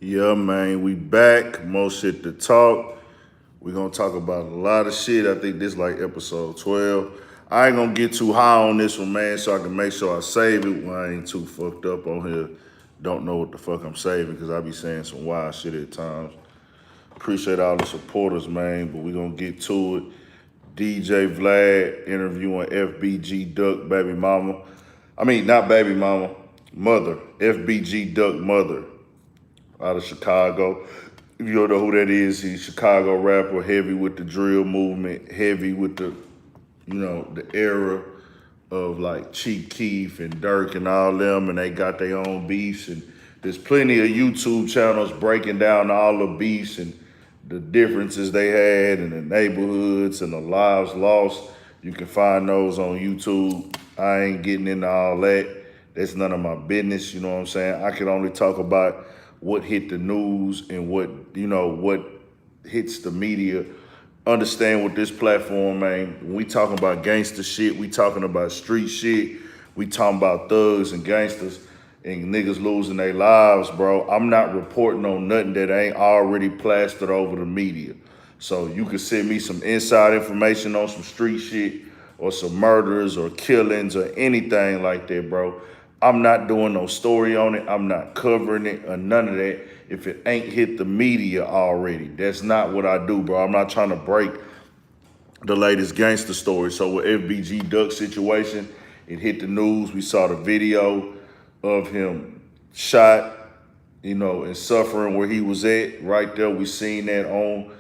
Yeah, man, we back. More shit to talk. We gonna talk about a lot of shit. I think this like episode 12. I ain't gonna get too high on this one, man, so I can make sure I save it when I ain't too fucked up on here. Don't know what the fuck I'm saving because I be saying some wild shit at times. Appreciate all the supporters, man, but we gonna get to it. DJ Vlad interviewing FBG Duck baby mama. I mean, not baby mama, mother. FBG Duck mother out of Chicago. If you don't know who that is, he's a Chicago rapper, heavy with the drill movement, heavy with the, the era of like Chief Keef and Dirk and all them, and they got their own beefs. And there's plenty of YouTube channels breaking down all the beefs and the differences they had in the neighborhoods and the lives lost. You can find those on YouTube. I ain't getting into all that. That's none of my business, you know what I'm saying? I can only talk about what hit the news and what hits the media. Understand what this platform, man, when we talking about gangster shit, we talking about street shit, we talking about thugs and gangsters and niggas losing their lives, bro. I'm not reporting on nothing that ain't already plastered over the media. So you can send me some inside information on some street shit or some murders or killings or anything like that, bro. I'm not doing no story on it. I'm not covering it or none of that if it ain't hit the media already. That's not what I do, bro. I'm not trying to break the latest gangster story. So with FBG Duck situation, it hit the news. We saw the video of him shot, and suffering where he was at right there. We seen that on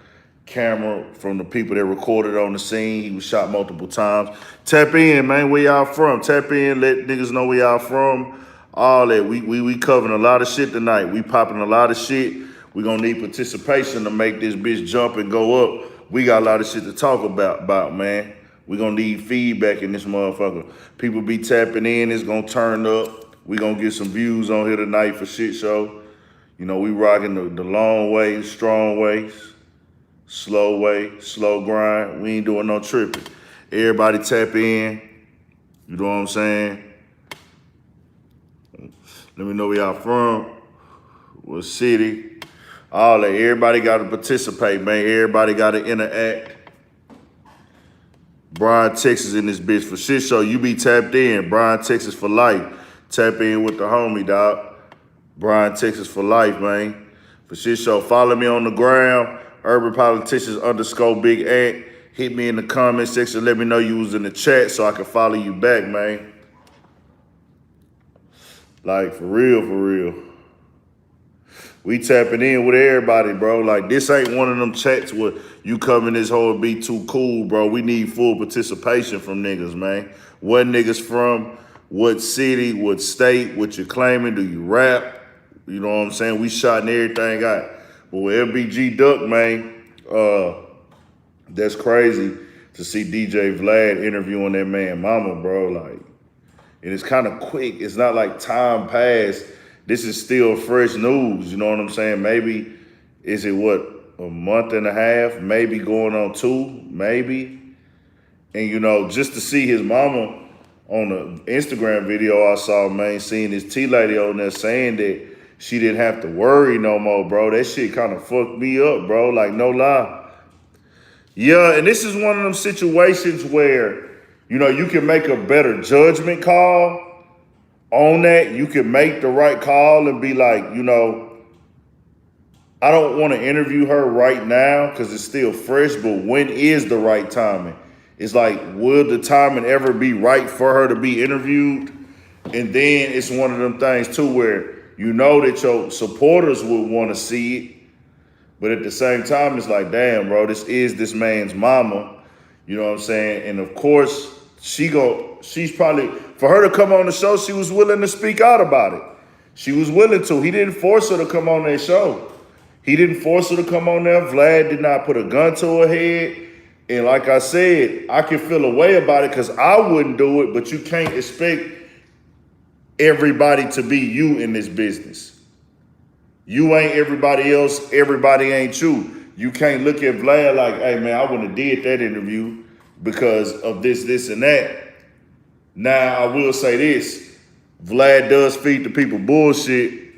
camera from the people that recorded on the scene. He was shot multiple times. Tap in, man. Where y'all from? Tap in. Let niggas know where y'all from. All that. We covering a lot of shit tonight. We popping a lot of shit. We gonna need participation to make this bitch jump and go up. We got a lot of shit to talk about, man. We gonna need feedback in this motherfucker. People be tapping in. It's gonna turn up. We gonna get some views on here tonight for shit show. We rocking the long way, strong ways. Slow way, slow grind. We ain't doing no tripping. Everybody tap in. You know what I'm saying? Let me know where y'all from. What city? All that. Everybody got to participate, man. Everybody got to interact. Brian, Texas in this bitch for shit show. You be tapped in. Brian, Texas for life. Tap in with the homie, dog. Brian, Texas for life, man. For shit show. Follow me on the ground. Urban Politicians _Big Ant. Hit me in the comment section. Let me know you was in the chat so I can follow you back, man. Like, for real. We tapping in with everybody, bro. Like, this ain't one of them chats where you come in this hole be too cool, bro. We need full participation from niggas, man. What niggas from? What city? What state? What you claiming? Do you rap? You know what I'm saying? We shotting everything out. But with FBG Duck, man, that's crazy to see DJ Vlad interviewing that man mama, bro. Like, and it's kind of quick. It's not like time passed. This is still fresh news, you know what I'm saying? Maybe, is it a month and a half? Maybe going on 2, maybe. And, just to see his mama on the Instagram video I saw, man, seeing this T-lady on there saying that she didn't have to worry no more, bro. That shit kind of fucked me up, bro. Like, no lie. Yeah, and this is one of them situations where, you can make a better judgment call on that. You can make the right call and be like, I don't want to interview her right now because it's still fresh, but when is the right timing? It's like, will the timing ever be right for her to be interviewed? And then it's one of them things, too, where that your supporters would want to see it. But at the same time, it's like, damn, bro, this is this man's mama. You know what I'm saying? And of course, she's probably, for her to come on the show, she was willing to speak out about it. She was willing to. He didn't force her to come on that show. He didn't force her to come on there. Vlad did not put a gun to her head. And like I said, I can feel a way about it because I wouldn't do it, but you can't expect everybody to be you in this business. You ain't everybody else. Everybody ain't you. You can't look at Vlad like, hey, man, I wouldn't have did that interview because of this, and that. Now, I will say this. Vlad does feed the people bullshit.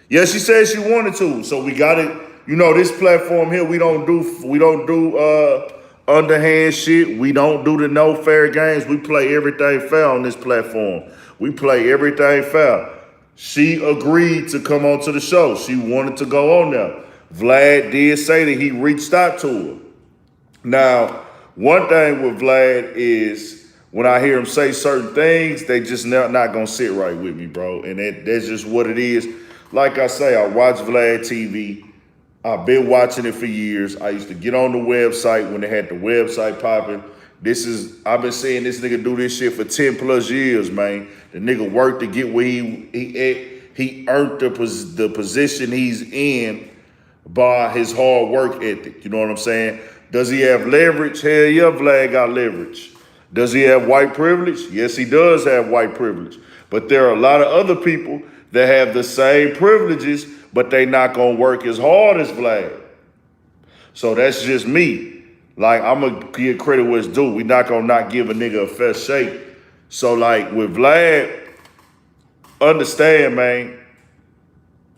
Yeah, she said she wanted to. So we got it. You know, this platform here, we don't do underhand shit. We don't do the no fair games. We play everything fair on this platform. We play everything fair. She agreed to come onto the show. She wanted to go on there. Vlad did say that he reached out to her. Now, one thing with Vlad is when I hear him say certain things, they just not gonna sit right with me, bro. And that's just what it is. Like I say, I watch Vlad TV. I've been watching it for years. I used to get on the website when they had the website popping. I've been seeing this nigga do this shit for 10 plus years, man. The nigga worked to get where he earned the position he's in by his hard work ethic. You know what I'm saying? Does he have leverage? Hell yeah, Vlad got leverage. Does he have white privilege? Yes, he does have white privilege. But there are a lot of other people that have the same privileges, but they not gonna work as hard as Vlad. So that's just me. Like, I'm gonna give credit where it's due. We not gonna not give a nigga a fair shake. So like with Vlad, understand, man,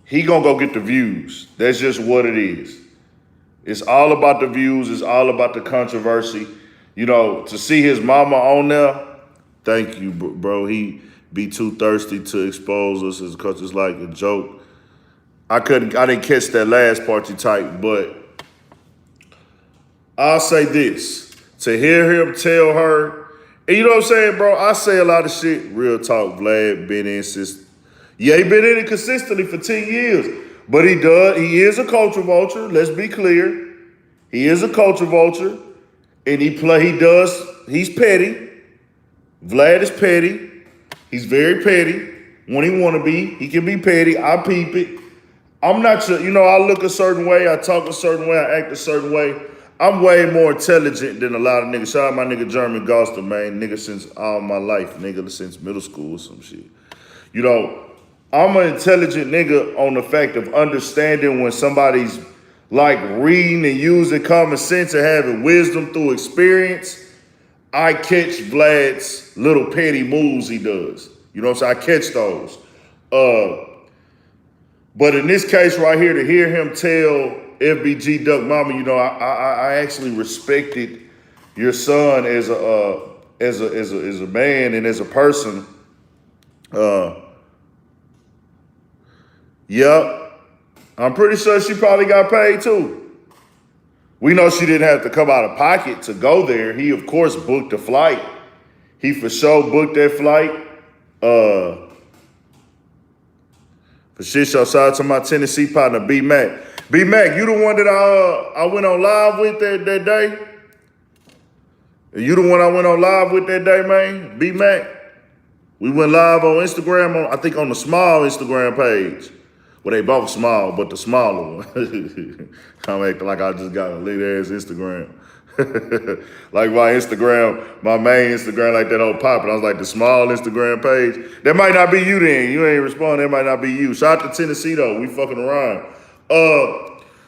he gonna go get the views. That's just what it is. It's all about the views. It's all about the controversy. You know, to see his mama on there, thank you, bro. He be too thirsty to expose us because it's like a joke. I didn't catch that last part you typed, but I'll say this. To hear him tell her, and you know what I'm saying, bro? I say a lot of shit. Real talk, Vlad been in since, yeah, he been in it consistently for 10 years. But he is a culture vulture, let's be clear. He is a culture vulture. And he's petty. Vlad is petty. He's very petty. When he wanna be, he can be petty. I peep it. I'm not sure, you know, I look a certain way, I talk a certain way, I act a certain way. I'm way more intelligent than a lot of niggas. Shout out my nigga Jeremy Goster, man. Nigga since all my life, nigga since middle school or some shit. You know, I'm an intelligent nigga on the fact of understanding when somebody's like reading and using common sense and having wisdom through experience. I catch Vlad's little petty moves he does. You know what I'm saying? I catch those. But in this case right here, to hear him tell FBG Duck mama, you know, I actually respected your son as a man and as a person. Yep. I'm pretty sure she probably got paid too. We know she didn't have to come out of pocket to go there. He, of course, booked the flight. He for sure booked that flight. For shit show, shout out to my Tennessee partner, B Mac. B Mac, you the one that I went on live with that day? You the one I went on live with that day, man? B Mac? We went live on Instagram, I think on the small Instagram page. Well, they both small, but the smaller one. I'm acting like I just got a lit ass Instagram. Like my Instagram, my main Instagram, like that old poppin'. I was like the small Instagram page. That might not be you then. You ain't responding. That might not be you. Shout out to Tennessee though. We fucking around.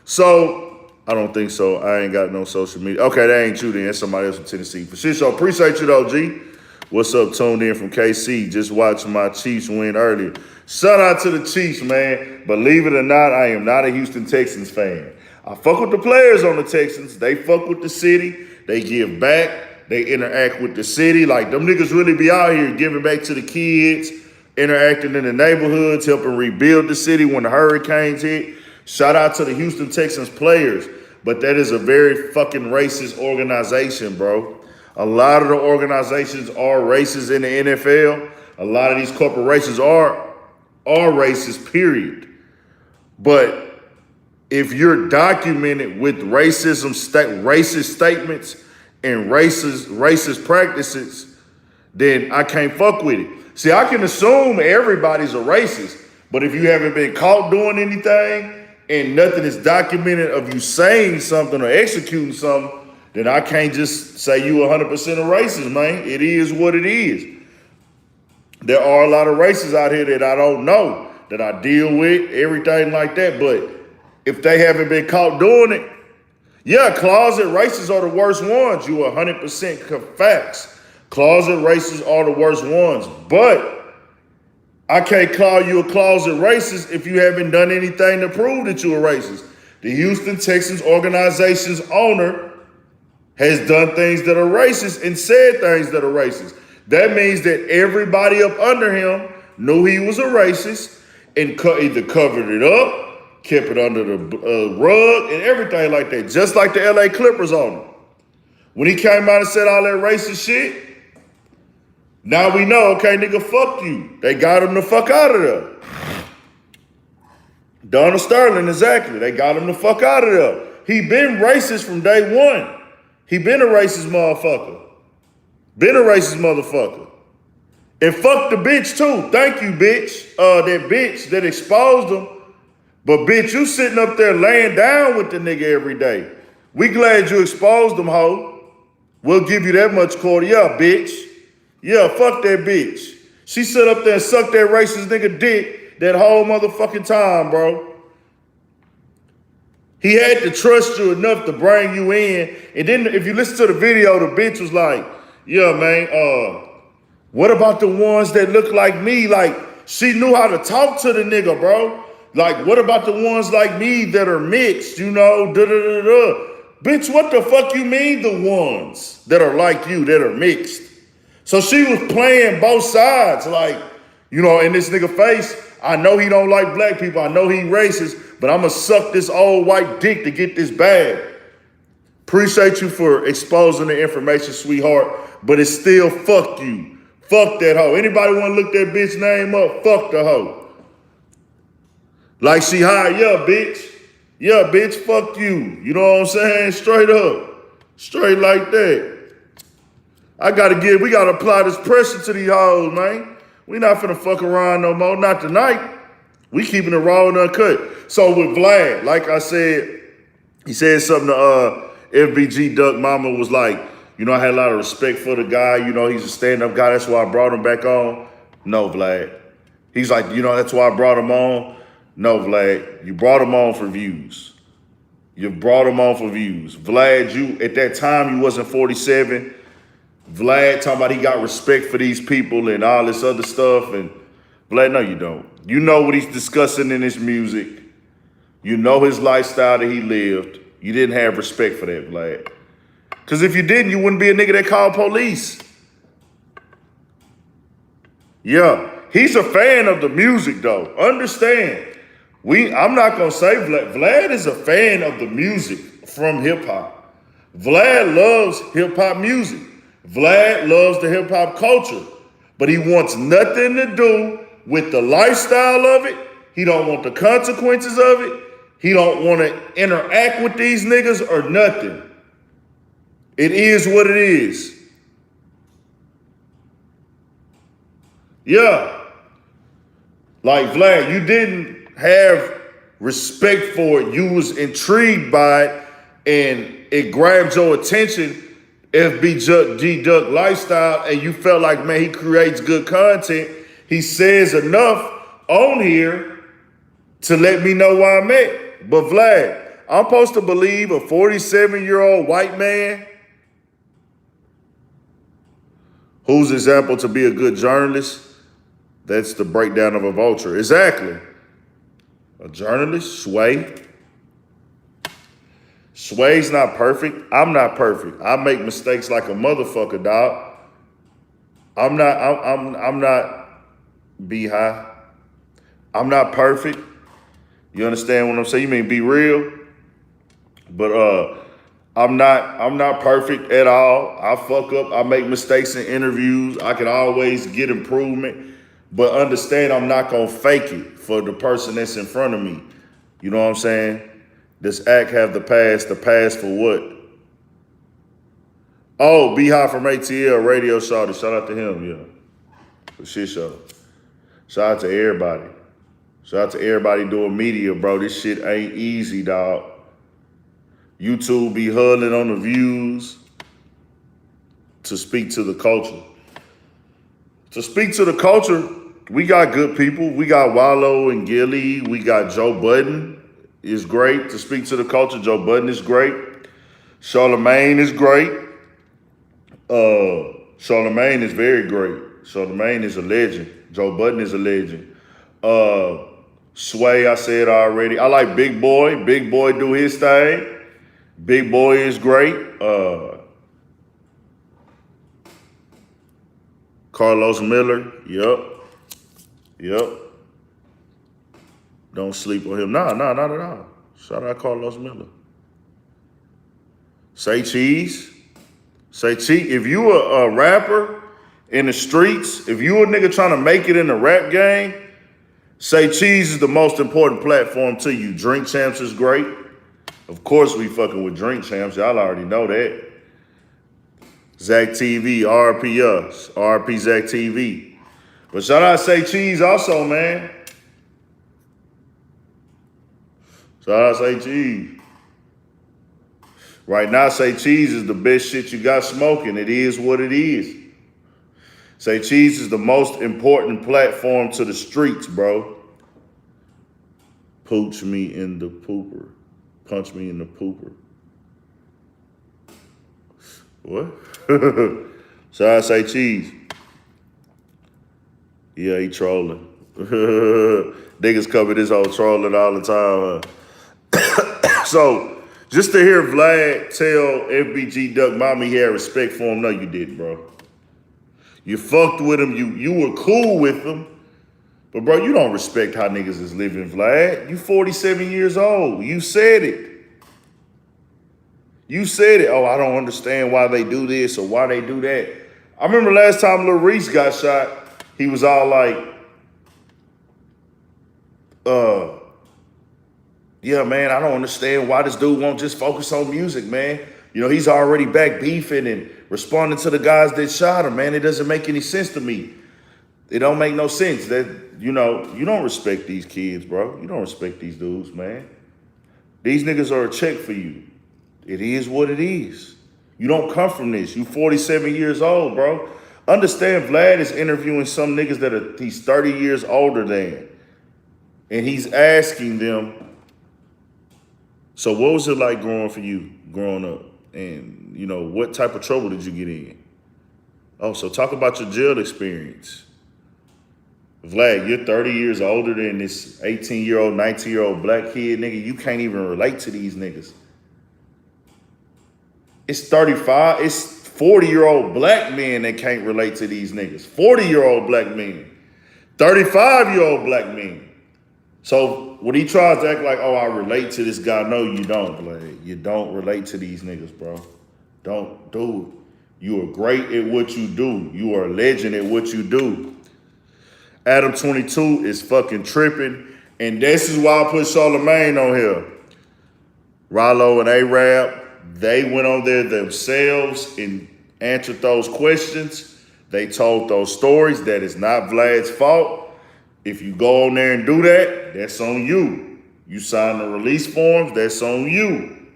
So I don't think so. I ain't got no social media. Okay, that ain't you then. That's somebody else from Tennessee. For shit, so appreciate you though, G. What's up, tuned in from KC? Just watching my Chiefs win earlier. Shout out to the Chiefs, man. Believe it or not, I am not a Houston Texans fan. I fuck with the players on the Texans. They fuck with the city. They give back. They interact with the city. Like, them niggas really be out here giving back to the kids, interacting in the neighborhoods, helping rebuild the city when the hurricanes hit. Shout out to the Houston Texans players. But that is a very fucking racist organization, bro. A lot of the organizations are racist in the NFL. A lot of these corporations are racist, period. But if you're documented with racist statements and racist practices, then I can't fuck with it. See, I can assume everybody's a racist, but if you haven't been caught doing anything and nothing is documented of you saying something or executing something, then I can't just say you 100% a racist, man. It is what it is. There are a lot of racists out here that I don't know, that I deal with, everything like that. But if they haven't been caught doing it, yeah, closet racists are the worst ones. You 100% facts. Closet racists are the worst ones. But I can't call you a closet racist if you haven't done anything to prove that you're a racist. The Houston Texans organization's owner has done things that are racist and said things that are racist. That means that everybody up under him knew he was a racist and either covered it up, kept it under the rug, and everything like that. Just like the LA Clippers owner. When he came out and said all that racist shit, now we know, okay, nigga, fuck you. They got him the fuck out of there. Donald Sterling, exactly. They got him the fuck out of there. He been racist from day one. He been a racist motherfucker. Been a racist motherfucker. And fuck the bitch too. Thank you, bitch. That bitch that exposed him. But bitch, you sitting up there laying down with the nigga every day. We glad you exposed him, ho. We'll give you that much quarter. Yeah, bitch. Yeah, fuck that bitch. She sit up there and sucked that racist nigga dick that whole motherfucking time, bro. He had to trust you enough to bring you in. And then if you listen to the video, the bitch was like, yeah, man, what about the ones that look like me? Like, she knew how to talk to the nigga, bro. Like, what about the ones like me that are mixed, you know, da-da-da-da. Bitch, what the fuck you mean the ones that are like you, that are mixed? So she was playing both sides, like, you know, in this nigga face, I know he don't like black people, I know he racist, but I'm gonna suck this old white dick to get this bag. Appreciate you for exposing the information, sweetheart, but it's still fuck you. Fuck that hoe. Anybody wanna look that bitch name up? Fuck the hoe. Like she high, yeah, bitch. Yeah, bitch, fuck you. You know what I'm saying? Straight up. Straight like that. We gotta apply this pressure to these hoes, man. We not finna fuck around no more, not tonight. We keeping it raw and uncut. So with Vlad, like I said, he said something to FBG Duck. Mama was like, you know, I had a lot of respect for the guy. You know, he's a stand-up guy. That's why I brought him back on. No, Vlad. He's like, you know, that's why I brought him on. No, Vlad, you brought him on for views. You brought him on for views. Vlad, you, at that time, you wasn't 47. Vlad talking about he got respect for these people and all this other stuff. And Vlad, no, you don't. You know what he's discussing in his music. You know his lifestyle that he lived. You didn't have respect for that, Vlad. Because if you didn't, you wouldn't be a nigga that called police. Yeah, he's a fan of the music, though. Understand. I'm not going to say Vlad. Vlad is a fan of the music from hip-hop. Vlad loves hip-hop music. Vlad loves the hip-hop culture. But he wants nothing to do with the lifestyle of it. He don't want the consequences of it. He don't want to interact with these niggas or nothing. It is what it is. Yeah. Like Vlad, you didn't have respect for it. You was intrigued by it and it grabbed your attention, FBG Duck lifestyle, and you felt like, man, he creates good content. He says enough on here to let me know why I'm at. But Vlad, I'm supposed to believe a 47-year-old white man whose example to be a good journalist? That's the breakdown of a vulture. Exactly. A journalist, Sway. Sway's not perfect. I'm not perfect. I make mistakes like a motherfucker, dog. I'm not B-high. I'm not perfect. You understand what I'm saying? You mean be real? But I'm not perfect at all. I fuck up. I make mistakes in interviews. I can always get improvement. But understand, I'm not gonna fake it for the person that's in front of me. You know what I'm saying? This act have the past for what? Oh, B-High from ATL radio show. Shout out to him, yeah. The shit show. Shout out to everybody. Shout out to everybody doing media, bro. This shit ain't easy, dog. YouTube be huddling on the views to speak to the culture. To speak to the culture, we got good people. We got Wallow and Gilly. We got Joe Budden is great. To speak to the culture, Joe Budden is great. Charlamagne is great. Charlamagne is very great. Charlamagne is a legend. Joe Budden is a legend. Sway, I said already. I like Big Boy. Big Boy do his thing. Big Boy is great. Carlos Miller. Yep. Don't sleep on him. Nah, not at all. Shout out Carlos Miller. Say Cheese. Say Cheese. If you a rapper in the streets, if you a nigga trying to make it in the rap game, Say Cheese is the most important platform to you. Drink Champs is great. Of course we fucking with Drink Champs. Y'all already know that. Zach TV, RP us. RP Zach TV. But shout out Say Cheese also, man. Shout out Say Cheese. Right now, Say Cheese is the best shit you got smoking. It is what it is. Say Cheese is the most important platform to the streets, bro. Pooch me in the pooper. Punch me in the pooper. What? Shout out Say Cheese. Yeah, he trolling. Niggas cover this whole trolling all the time. So, just to hear Vlad tell FBG Duck mommy he had respect for him, no, you didn't, bro. You fucked with him. You were cool with him. But, bro, you don't respect how niggas is living, Vlad. You 47 years old. You said it. You said it. Oh, I don't understand why they do this or why they do that. I remember last time Lil Reese got shot, he was all like, yeah, man, I don't understand why this dude won't just focus on music, man. You know, he's already back beefing and responding to the guys that shot him, man. It doesn't make any sense to me. It don't make no sense that, you know, you don't respect these kids, bro. You don't respect these dudes, man. These niggas are a check for you. It is what it is. You don't come from this. You 47 years old, bro. Understand Vlad is interviewing some niggas that he's 30 years older than. And he's asking them, so what was it like growing up? And, you know, what type of trouble did you get in? Oh, so talk about your jail experience. Vlad, you're 30 years older than this 18-year-old, 19-year-old black kid, nigga. You can't even relate to these niggas. It's 40-year-old black men that can't relate to these niggas. 40-year-old black men. 35-year-old black men. So when he tries to act like, oh, I relate to this guy, no, you don't, Vlad. You don't relate to these niggas, bro. Don't do it. You are great at what you do. You are a legend at what you do. Adam 22 is fucking tripping. And this is why I put Charlamagne on here. Rollo and A-Rab, they went on there themselves and answered those questions. They told those stories. That is not Vlad's fault. If you go on there and do that, that's on you. You sign the release forms, that's on you.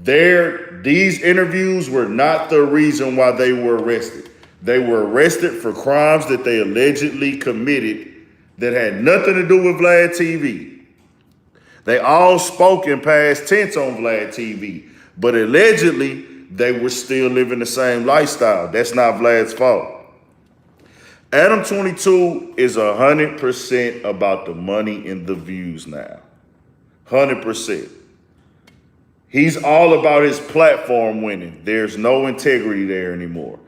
These interviews were not the reason why they were arrested. They were arrested for crimes that they allegedly committed that had nothing to do with Vlad TV. They all spoke in past tense on Vlad TV, but allegedly they were still living the same lifestyle. That's not Vlad's fault. Adam 22 is 100% about the money and the views now. 100%. He's all about his platform winning. There's no integrity there anymore.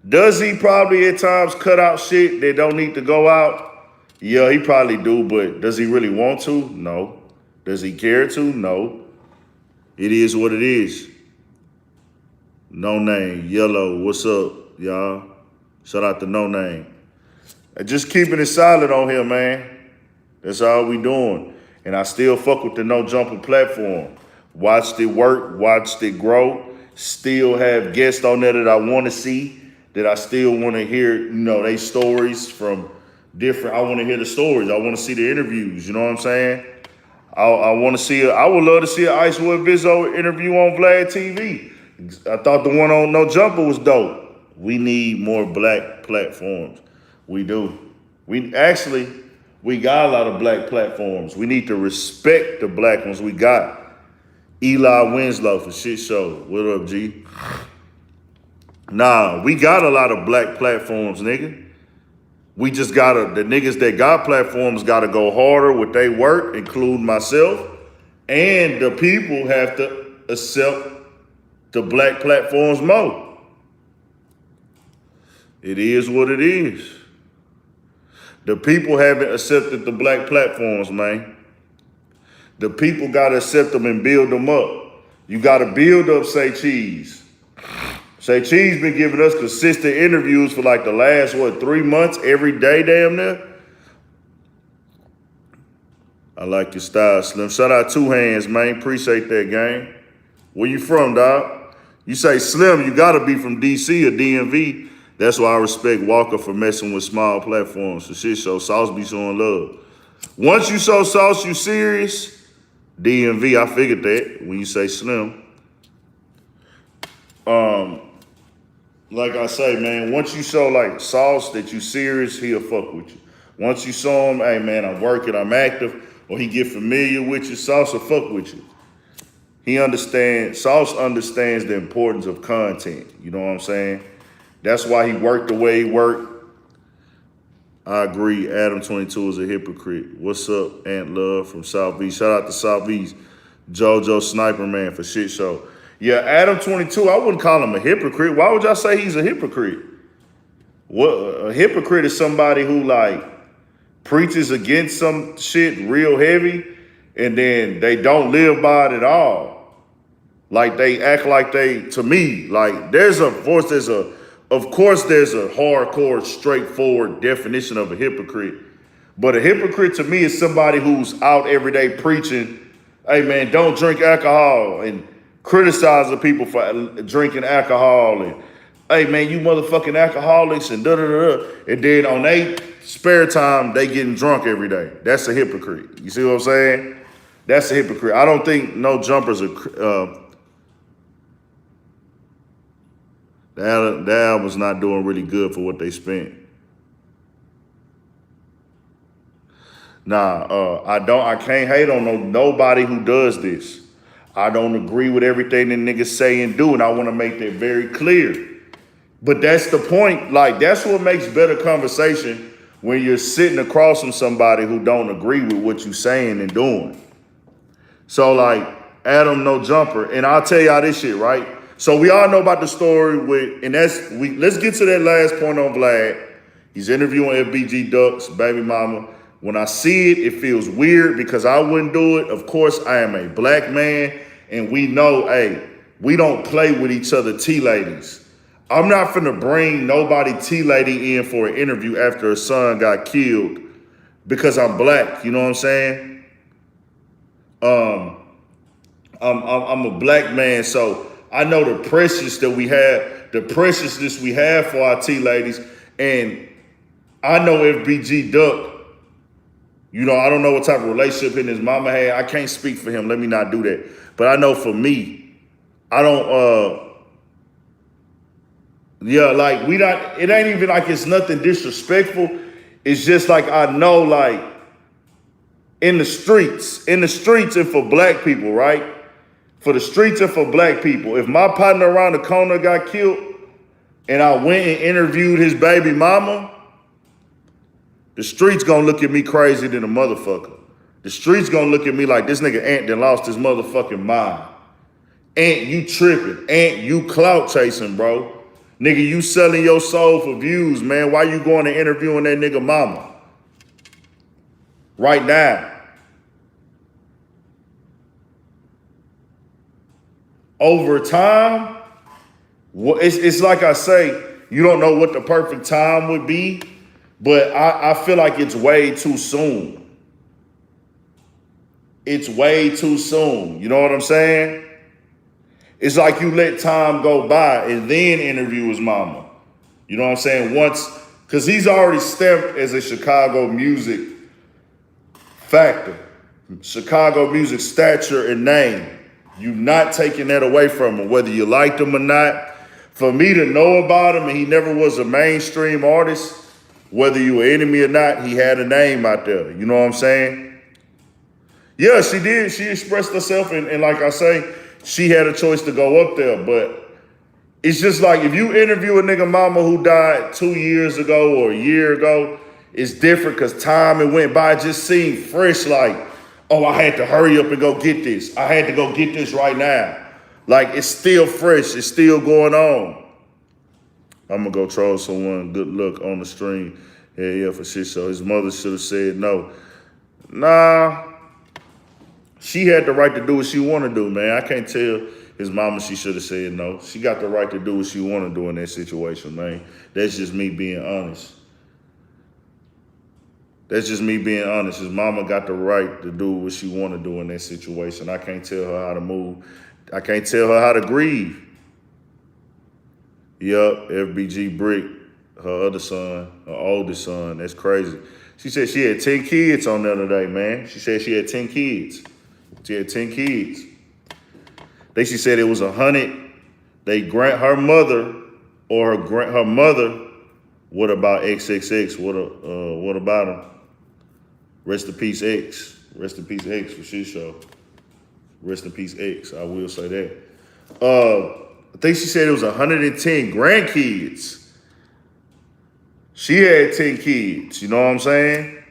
Does he probably at times cut out shit that don't need to go out? Yeah, he probably do, but does he really want to? No. Does he care to? No. It is what it is. No Name, Yellow, what's up, y'all? Shout out to No Name. Just keeping it solid on here, man. That's all we doing. And I still fuck with the No Jumper platform. Watched it work, watched it grow. Still have guests on there that I want to see, that I still want to hear, you know, they stories from different. I want to hear the stories. I want to see the interviews. You know what I'm saying? I want to see. I would love to see an Icewood Vizzo interview on Vlad TV. I thought the one on No Jumper was dope. We need more black platforms. We do. We got a lot of black platforms. We need to respect the black ones we got. Eli Winslow for Shit Show. What up, G? Nah, we got a lot of black platforms, nigga. We just gotta, the niggas that got platforms gotta go harder with their work, including myself, and the people have to accept the black platforms more. It is what it is. The people haven't accepted the black platforms, man. The people gotta accept them and build them up. You gotta build up Say Cheese. Say Cheese been giving us consistent interviews for like the last, 3 months, every day damn near. I like your style, Slim. Shout out Two Hands, man. Appreciate that, gang. Where you from, dog? You say Slim, you gotta be from DC or DMV. That's why I respect Walker for messing with small platforms. The shit show Sauce be showing love. Once you show Sauce you serious, DMV, I figured that when you say Slim. Like I say, man, once you show like Sauce that you serious, he'll fuck with you. Once you show him, hey man, I'm working, I'm active, or he get familiar with you, Sauce will fuck with you. Sauce understands the importance of content. You know what I'm saying? That's why he worked the way he worked. I agree, Adam22 is a hypocrite. What's up, Ant Love from Southeast? Shout out to Southeast. JoJo Sniper Man for shit show. Yeah, Adam22, I wouldn't call him a hypocrite. Why would y'all say he's a hypocrite? What, a hypocrite is somebody who like preaches against some shit real heavy and then they don't live by it at all. Like they act like to me, like of course there's a hardcore, straightforward definition of a hypocrite. But a hypocrite to me is somebody who's out every day preaching, hey man, don't drink alcohol, and criticizing people for drinking alcohol, and hey man, you motherfucking alcoholics, and da-da-da-da. And then on their spare time, they getting drunk every day. That's a hypocrite. You see what I'm saying? That's a hypocrite. I don't think No Jumpers are... The album's not doing really good for what they spent. Nah, I can't hate on nobody who does this. I don't agree with everything the niggas say and do, and I want to make that very clear. But that's the point. Like, that's what makes better conversation when you're sitting across from somebody who don't agree with what you're saying and doing. So, like, Adam No Jumper, and I'll tell y'all this shit, right? So we all know about the story with, and let's get to that last point on Vlad. He's interviewing FBG Duck's baby mama. When I see it, it feels weird because I wouldn't do it. Of course, I am a black man, and we know, hey, we don't play with each other T-ladies. I'm not finna bring nobody T-lady in for an interview after her son got killed because I'm black, you know what I'm saying? I'm a black man, so I know the preciousness we have for our T-ladies, and I know FBG Duck, you know, I don't know what type of relationship him and his mama had. I can't speak for him. Let me not do that. But I know for me, I don't, like it ain't even like it's nothing disrespectful. It's just like I know, like, in the streets and for black people, right? For the streets and for black people, if my partner around the corner got killed and I went and interviewed his baby mama, the streets gonna look at me crazy than a motherfucker. The streets gonna look at me like this nigga Ant done lost his motherfucking mind. Ant, you tripping. Ant, you clout chasing, bro. Nigga, you selling your soul for views, man. Why you going and interviewing that nigga mama? Right now. Over time, it's like I say, you don't know what the perfect time would be, but I feel like it's way too soon. It's way too soon. You know what I'm saying? It's like you let time go by and then interview his mama. You know what I'm saying? Once, because he's already stamped as a Chicago music factor, Chicago music stature and name. You're not taking that away from him, whether you liked him or not. For me to know about him, and he never was a mainstream artist, whether you were enemy or not, he had a name out there. You know what I'm saying? Yeah, she did. She expressed herself, and like I say, she had a choice to go up there. But it's just like if you interview a nigga mama who died 2 years ago or a year ago, it's different because time it went by just seemed fresh. Like, oh, I had to hurry up and go get this. I had to go get this right now. Like, it's still fresh. It's still going on. I'm going to go troll someone. Good luck on the stream. Yeah, for shit show. His mother should have said no. Nah. She had the right to do what she want to do, man. I can't tell his mama she should have said no. She got the right to do what she want to do in that situation, man. That's just me being honest. That's just me being honest. His mama got the right to do what she want to do in that situation. I can't tell her how to move. I can't tell her how to grieve. Yup, FBG Brick, her other son, her oldest son. That's crazy. She said she had 10 kids on the other day, man. She said she had 10 kids. She had 10 kids. Then she said it was 100. They grant her mother or her mother. What about XXX? What about him? Rest in peace, X. Rest in peace, X for shit show. Rest in peace, X. I will say that. I think she said it was 110 grandkids. She had 10 kids. You know what I'm saying?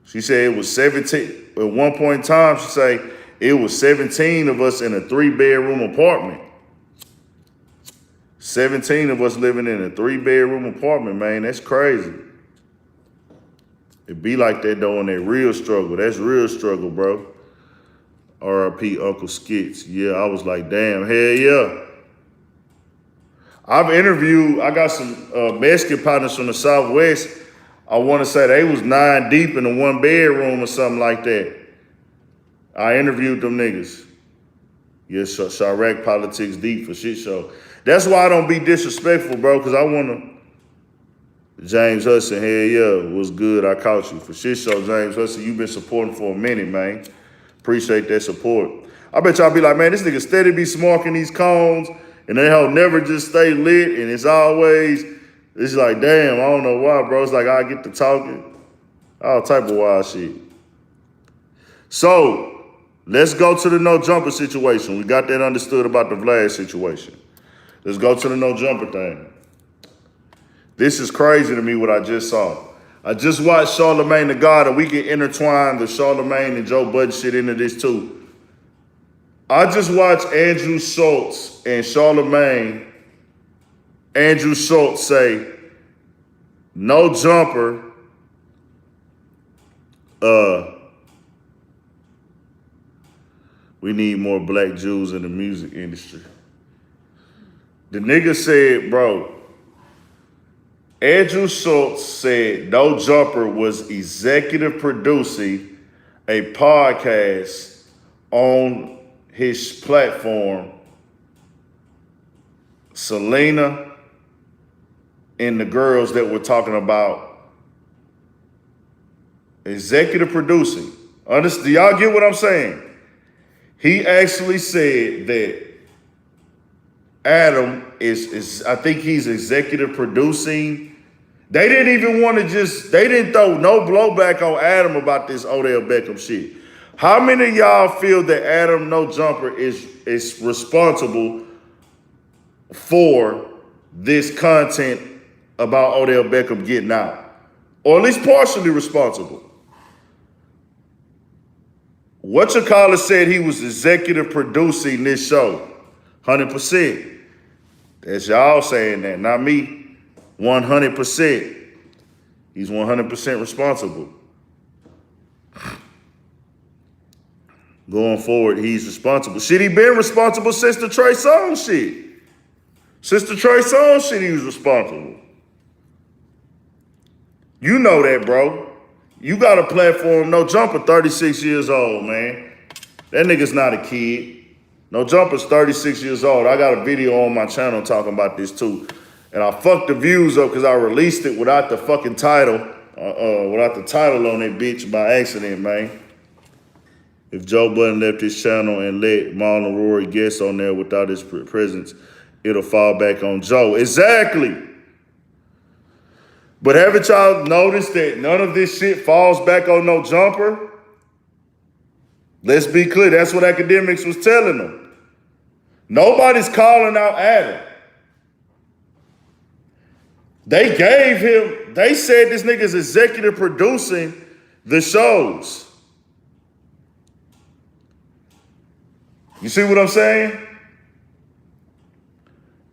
She said it was 17. At one point in time, she said it was 17 of us in a 3-bedroom apartment. 17 of us living in a 3-bedroom apartment, man. That's crazy. It be like that, though, in that real struggle. That's real struggle, bro. R.I.P. Uncle Skits. Yeah, I was like, damn, hell yeah. I got some Mexican partners from the Southwest. I want to say they was 9 deep in a 1-bedroom or something like that. I interviewed them niggas. Yes, Chirac Politics Deep for shit show. That's why I don't be disrespectful, bro, because I want to. James Hudson, hell yeah, was good. I caught you for shit show, James Hudson. You've been supporting for a minute, man. Appreciate that support. I bet y'all be like, man, this nigga steady be smoking these cones, and they help never just stay lit, and it's like, damn, I don't know why, bro. It's like I get to talking, all type of wild shit. So, let's go to the no jumper situation. We got that understood about the Vlad situation. Let's go to the no jumper thing. This is crazy to me what I just saw. I just watched Charlamagne the God, and we can intertwine the Charlamagne and Joe Budden shit into this too. I just watched Andrew Schultz and Charlamagne. Andrew Schultz say, no jumper, we need more black Jews in the music industry. The nigga said, bro, Andrew Schultz said No Jumper was executive producing a podcast on his platform. Selena and the girls that were talking about executive producing. Do y'all get what I'm saying? He actually said that Adam is I think he's executive producing. They didn't even want to they didn't throw no blowback on Adam about this Odell Beckham shit. How many of y'all feel that Adam No Jumper is responsible for this content about Odell Beckham getting out? Or at least partially responsible? Whatchamacallit said he was executive producing this show. 100%. That's y'all saying that, not me. 100%. He's 100% responsible. Going forward, he's responsible. Shit, he been responsible since the Trey Songz shit. Since the Trey Songz shit, he was responsible. You know that, bro. You got a platform, No Jumper, 36 years old, man. That nigga's not a kid. No Jumper's 36 years old. I got a video on my channel talking about this too. And I fucked the views up because I released it without the fucking title, without the title on that bitch by accident, man. If Joe Budden left his channel and let Marlon Rory guest on there without his presence, it'll fall back on Joe. Exactly. But haven't y'all noticed that none of this shit falls back on No Jumper? Let's be clear. That's what academics was telling them. Nobody's calling out Adam. They said this nigga's executive producing the shows. You see what I'm saying?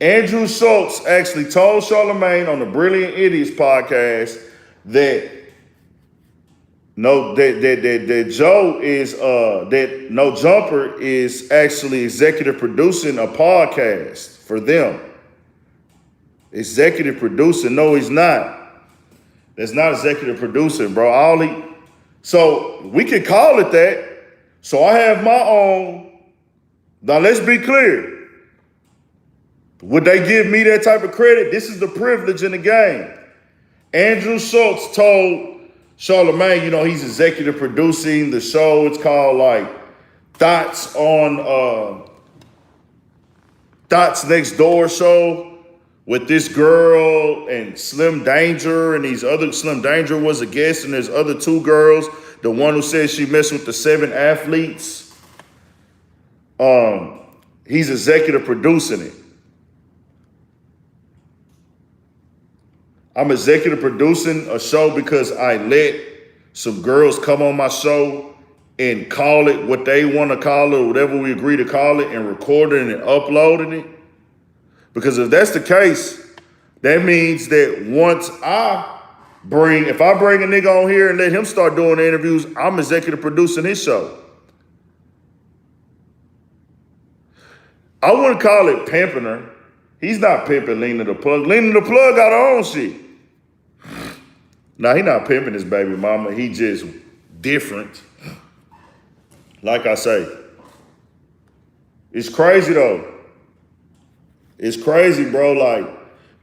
Andrew Schultz actually told Charlamagne on the Brilliant Idiots podcast that Joe is that No Jumper is actually executive producing a podcast for them. Executive producing? No, he's not. That's not executive producing, bro. So we can call it that. So I have my own. Now let's be clear. Would they give me that type of credit? This is the privilege in the game. Andrew Schultz told Charlamagne, he's executive producing the show. It's called like Thoughts Next Door show with this girl and Slim Danger, and these other Slim Danger was a guest, and there's other two girls. The one who says she messed with the 7 athletes. He's executive producing it. I'm executive producing a show because I let some girls come on my show and call it what they want to call it, or whatever we agree to call it, and recording and uploading it. Because if that's the case, that means that if I bring a nigga on here and let him start doing the interviews, I'm executive producing his show. I wouldn't call it pimping her. He's not pimping Lena the Plug. Lena the Plug got her own shit. Now, he not pimping his baby mama. He just different. Like I say. It's crazy, though. It's crazy, bro. Like,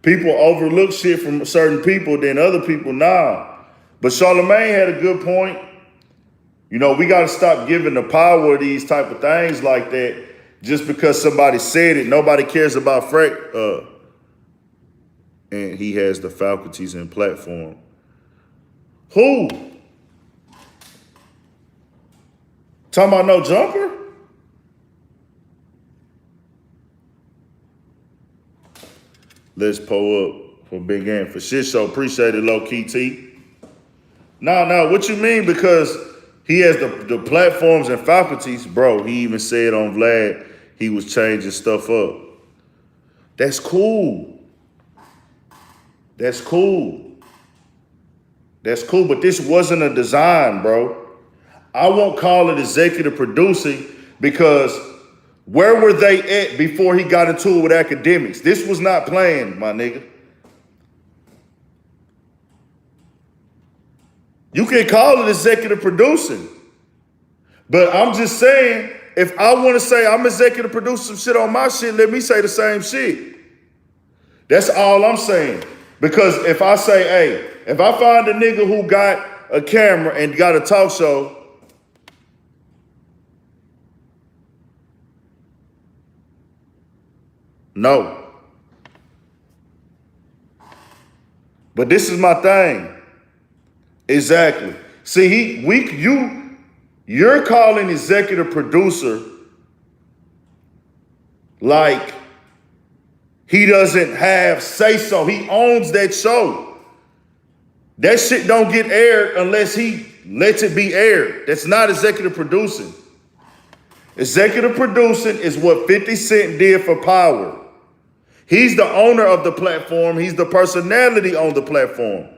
people overlook shit from certain people than other people now. But Charlamagne had a good point. We got to stop giving the power of these type of things like that just because somebody said it. Nobody cares about Frank. And he has the faculties and platform. Who? Talking about No Jumper? Let's pull up for Big Ant for shit show. Appreciate it, low key T. No, what you mean? Because he has the platforms and faculties, bro. He even said on Vlad he was changing stuff up. That's cool. That's cool. That's cool, but this wasn't a design, bro. I won't call it executive producing because where were they at before he got into it with academics? This was not planned, my nigga. You can call it executive producing, but I'm just saying, if I want to say I'm executive producing some shit on my shit, let me say the same shit. That's all I'm saying. Because if I say, hey, if I find a nigga who got a camera and got a talk show, no. But this is my thing. Exactly. See, you're calling executive producer like he doesn't have say so. He owns that show. That shit don't get aired unless he lets it be aired. That's not executive producing. Executive producing is what 50 Cent did for Power. He's the owner of the platform. He's the personality on the platform.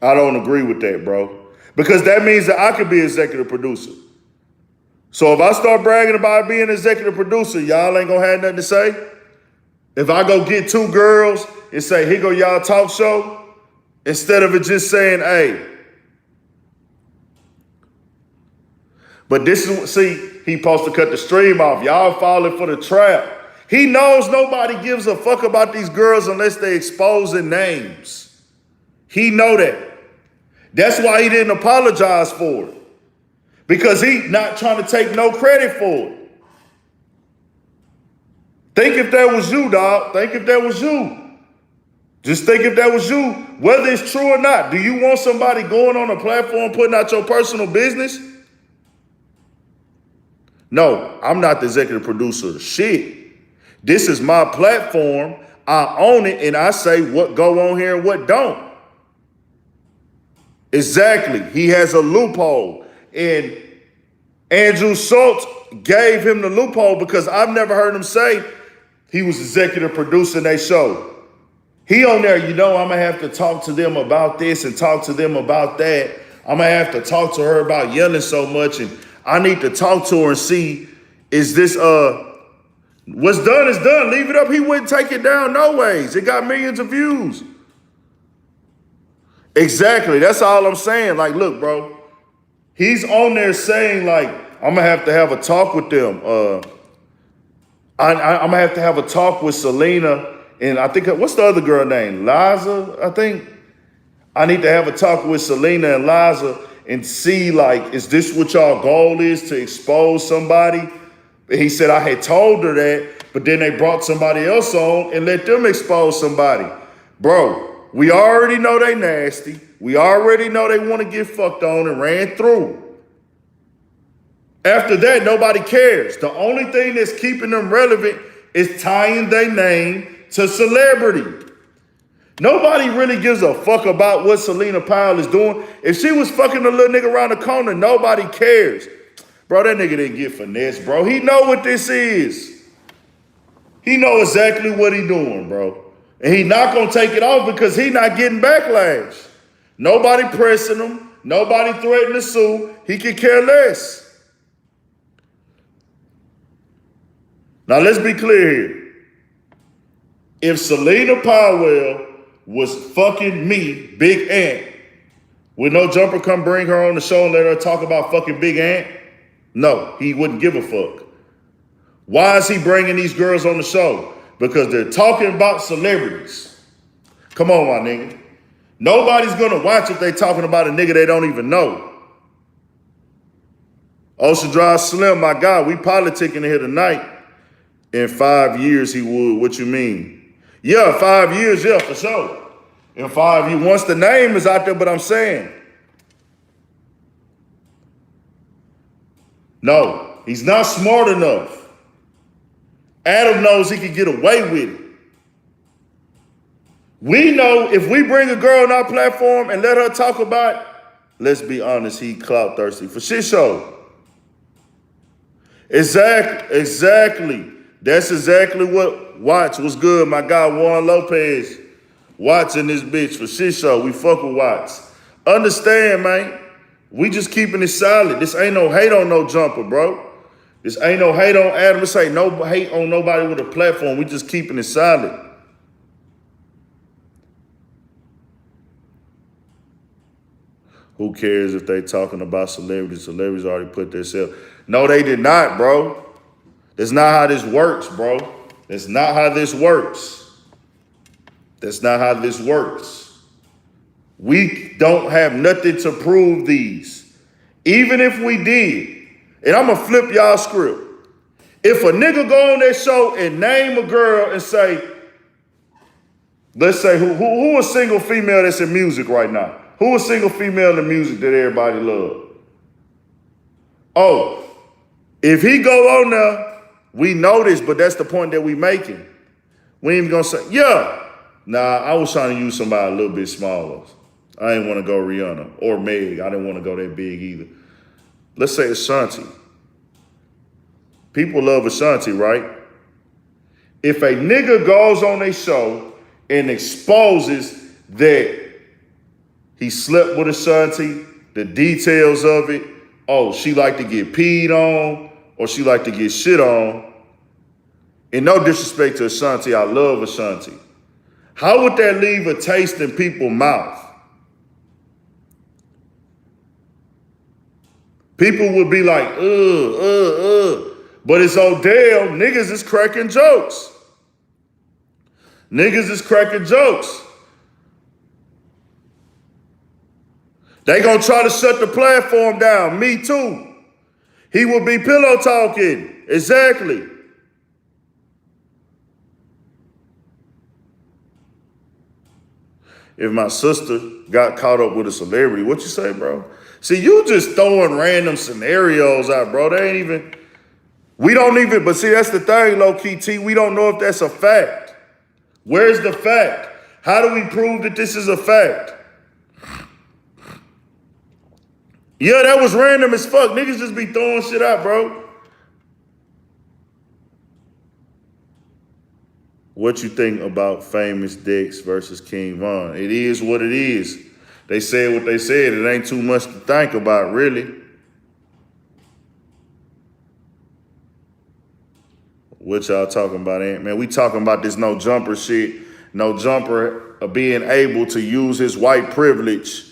I don't agree with that, bro. Because that means that I could be executive producer. So if I start bragging about being an executive producer, y'all ain't gonna have nothing to say? If I go get two girls and say, here go y'all talk show, instead of it just saying, hey. But this is, see, he supposed to cut the stream off. Y'all falling for the trap. He knows nobody gives a fuck about these girls unless they exposing names. He know that. That's why he didn't apologize for it. Because he not trying to take no credit for it. Think if that was you, dog. Think if that was you. Just think if that was you, whether it's true or not. Do you want somebody going on a platform putting out your personal business? No, I'm not the executive producer of shit. This is my platform. I own it, and I say what go on here and what don't. Exactly. He has a loophole. And Andrew Schultz gave him the loophole because I've never heard him say he was executive producing their show. He on there, I'm going to have to talk to them about this and talk to them about that. I'm going to have to talk to her about yelling so much, and I need to talk to her and see, is this, what's done is done. Leave it up. He wouldn't take it down no ways. It got millions of views. Exactly. That's all I'm saying. Like, look, bro, he's on there saying, like, I'm going to have a talk with them. I'm going to have a talk with Selena. And I think, what's the other girl name? Liza, I think. I need to have a talk with Selena and Liza and see, like, is this what y'all goal is, to expose somebody? And he said, I had told her that, but then they brought somebody else on and let them expose somebody. Bro, we already know they nasty. We already know they want to get fucked on and ran through. After that, nobody cares. The only thing that's keeping them relevant is tying their name to celebrity. Nobody really gives a fuck about what Selena Powell is doing. If she was fucking a little nigga around the corner, nobody cares. Bro, that nigga didn't get finesse, bro. He know what this is. He know exactly what he doing, bro. And he not gonna take it off because he not getting backlash. Nobody pressing him. Nobody threatening to sue. He could care less. Now let's be clear here. If Selena Powell was fucking me, Big Ant, would no jumper come bring her on the show and let her talk about fucking Big Ant? No, he wouldn't give a fuck. Why is he bringing these girls on the show? Because they're talking about celebrities. Come on, my nigga. Nobody's gonna watch if they talking about a nigga they don't even know. Ocean Drive Slim, my God, we politicking here tonight. In 5 years, he would. What you mean? Yeah, 5 years, yeah, for sure. In 5 years, once the name is out there, but I'm saying. No, he's not smart enough. Adam knows he can get away with it. We know if we bring a girl on our platform and let her talk about it, let's be honest, he clout thirsty for shit show. Exactly. That's exactly what Watch was good. My guy Juan Lopez watching this bitch for shit show. We fuck with Watts. Understand, man. We just keeping it solid. This ain't no hate on no jumper, bro. This ain't no hate on Adam. This ain't no hate on nobody with a platform. We just keeping it solid. Who cares if they talking about celebrities? Celebrities already put themselves. No, they did not, bro. That's not how this works, bro. That's not how this works. That's not how this works. We don't have nothing to prove these. Even if we did, and I'm going to flip y'all script. If a nigga go on that show and name a girl and say, let's say, who a single female that's in music right now? Who a single female in music that everybody love? Oh, if he go on there, we know this, but that's the point that we making. We ain't even gonna say, yeah. Nah, I was trying to use somebody a little bit smaller. I didn't want to go Rihanna or Meg. I didn't want to go that big either. Let's say Ashanti. People love Ashanti, right? If a nigga goes on a show and exposes that he slept with Ashanti, the details of it, oh, she like to get peed on, or she like to get shit on. And no disrespect to Ashanti, I love Ashanti. How would that leave a taste in people's mouth? People would be like, But it's Odell, niggas is cracking jokes. Niggas is cracking jokes. They gonna try to shut the platform down, me too. He will be pillow talking, exactly. If my sister got caught up with a celebrity, what you say, bro? See, you just throwing random scenarios out, bro. They ain't even, We don't even, but see, that's the thing, low-key, T. We don't know if that's a fact. Where's the fact? How do we prove that this is a fact? Yeah, that was random as fuck. Niggas just be throwing shit out, bro. What you think about Famous Dex versus King Von? It is what it is. They said what they said. It ain't too much to think about, really. What y'all talking about, Ant? Man, we talking about this no jumper shit. No jumper being able to use his white privilege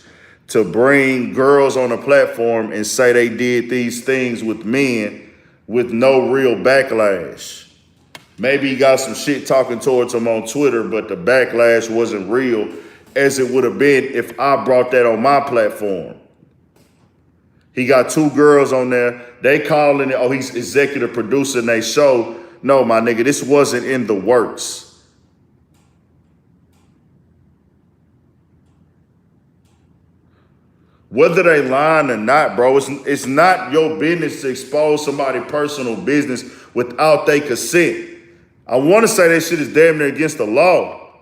to bring girls on a platform and say they did these things with men with no real backlash. Maybe he got some shit talking towards him on Twitter, but the backlash wasn't real as it would have been if I brought that on my platform. He got 2 girls on there. They calling it, oh, he's executive producing their show. No, my nigga, this wasn't in the works. Whether they lying or not, bro, it's not your business to expose somebody's personal business without their consent. I want to say that shit is damn near against the law.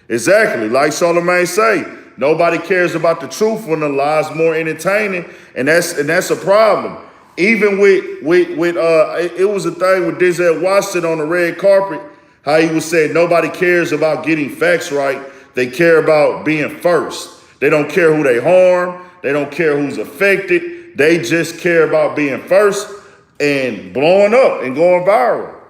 Exactly, like Charlamagne say, nobody cares about the truth when the lie's more entertaining, and that's a problem. Even with it was a thing with Denzel Washington on the red carpet, how he was saying nobody cares about getting facts right. They care about being first. They don't care who they harm. They don't care who's affected. They just care about being first and blowing up and going viral.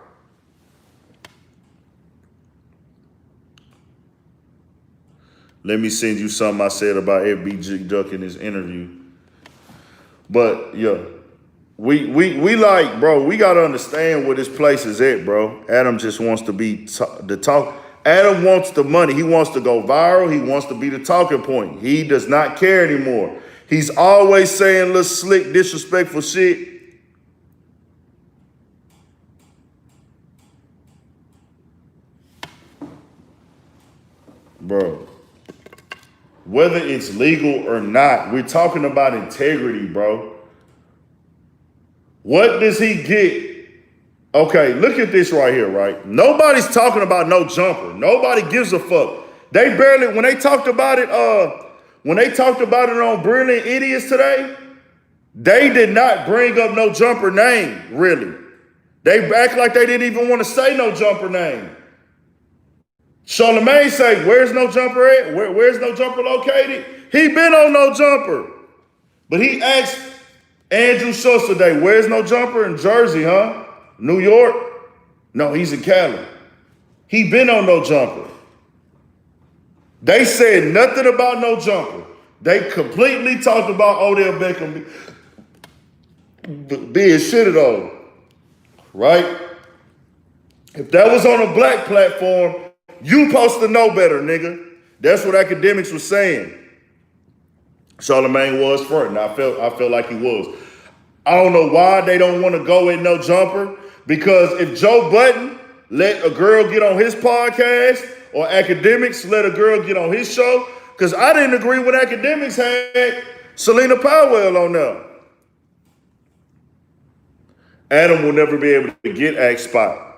Let me send you something I said about FBG Duck in his interview. But yeah, we like, bro, we gotta understand where this place is at, bro. Adam just wants to be the talk. Adam wants the money. He wants to go viral. He wants to be the talking point. He does not care anymore. He's always saying little slick, disrespectful shit. Bro, whether it's legal or not, we're talking about integrity, bro. What does he get? Okay, look at this right here, right? Nobody's talking about no jumper. Nobody gives a fuck. They barely, when they talked about it on Brilliant Idiots today, they did not bring up no jumper name, really. They act like they didn't even want to say no jumper name. Charlamagne say, where's no jumper at? Where's no jumper located? He been on no jumper. But he asked Andrew Schultz today, where's no jumper? In Jersey, huh? New York? No, he's in Cali. He been on no jumper. They said nothing about no jumper. They completely talked about Odell Beckham being shitted on, right? If that was on a black platform, you supposed to know better, nigga. That's what academics was saying. Charlamagne was fronting. I felt like he was. I don't know why they don't want to go in no jumper, because if Joe Budden let a girl get on his podcast or academics let a girl get on his show, because I didn't agree when academics had Selena Powell on there. Adam will never be able to get X spot.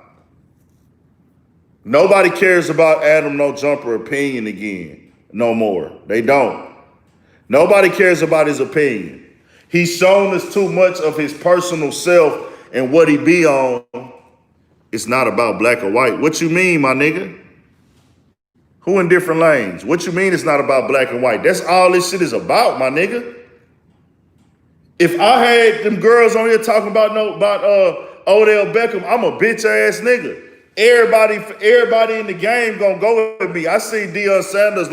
Nobody cares about Adam No Jumper opinion again. No more. They don't. Nobody cares about his opinion. He's shown us too much of his personal self and what he be on. It's not about black or white. What you mean, my nigga? Who in different lanes? What you mean it's not about black and white? That's all this shit is about, my nigga. If I had them girls on here talking about Odell Beckham, I'm a bitch ass nigga. Everybody in the game gonna go with me. I seen Deion Sanders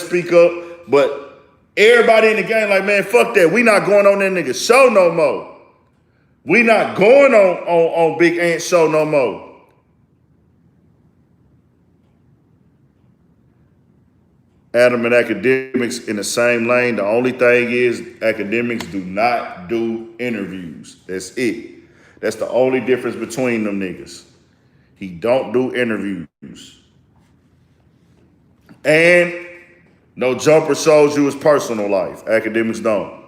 speak up. But everybody in the game man, fuck that. We not going on that nigga show no more. We not going on Big Ant's show no more. Adam and academics in the same lane. The only thing is academics do not do interviews. That's it. That's the only difference between them niggas. He don't do interviews. And no jumper shows you his personal life. Academics don't.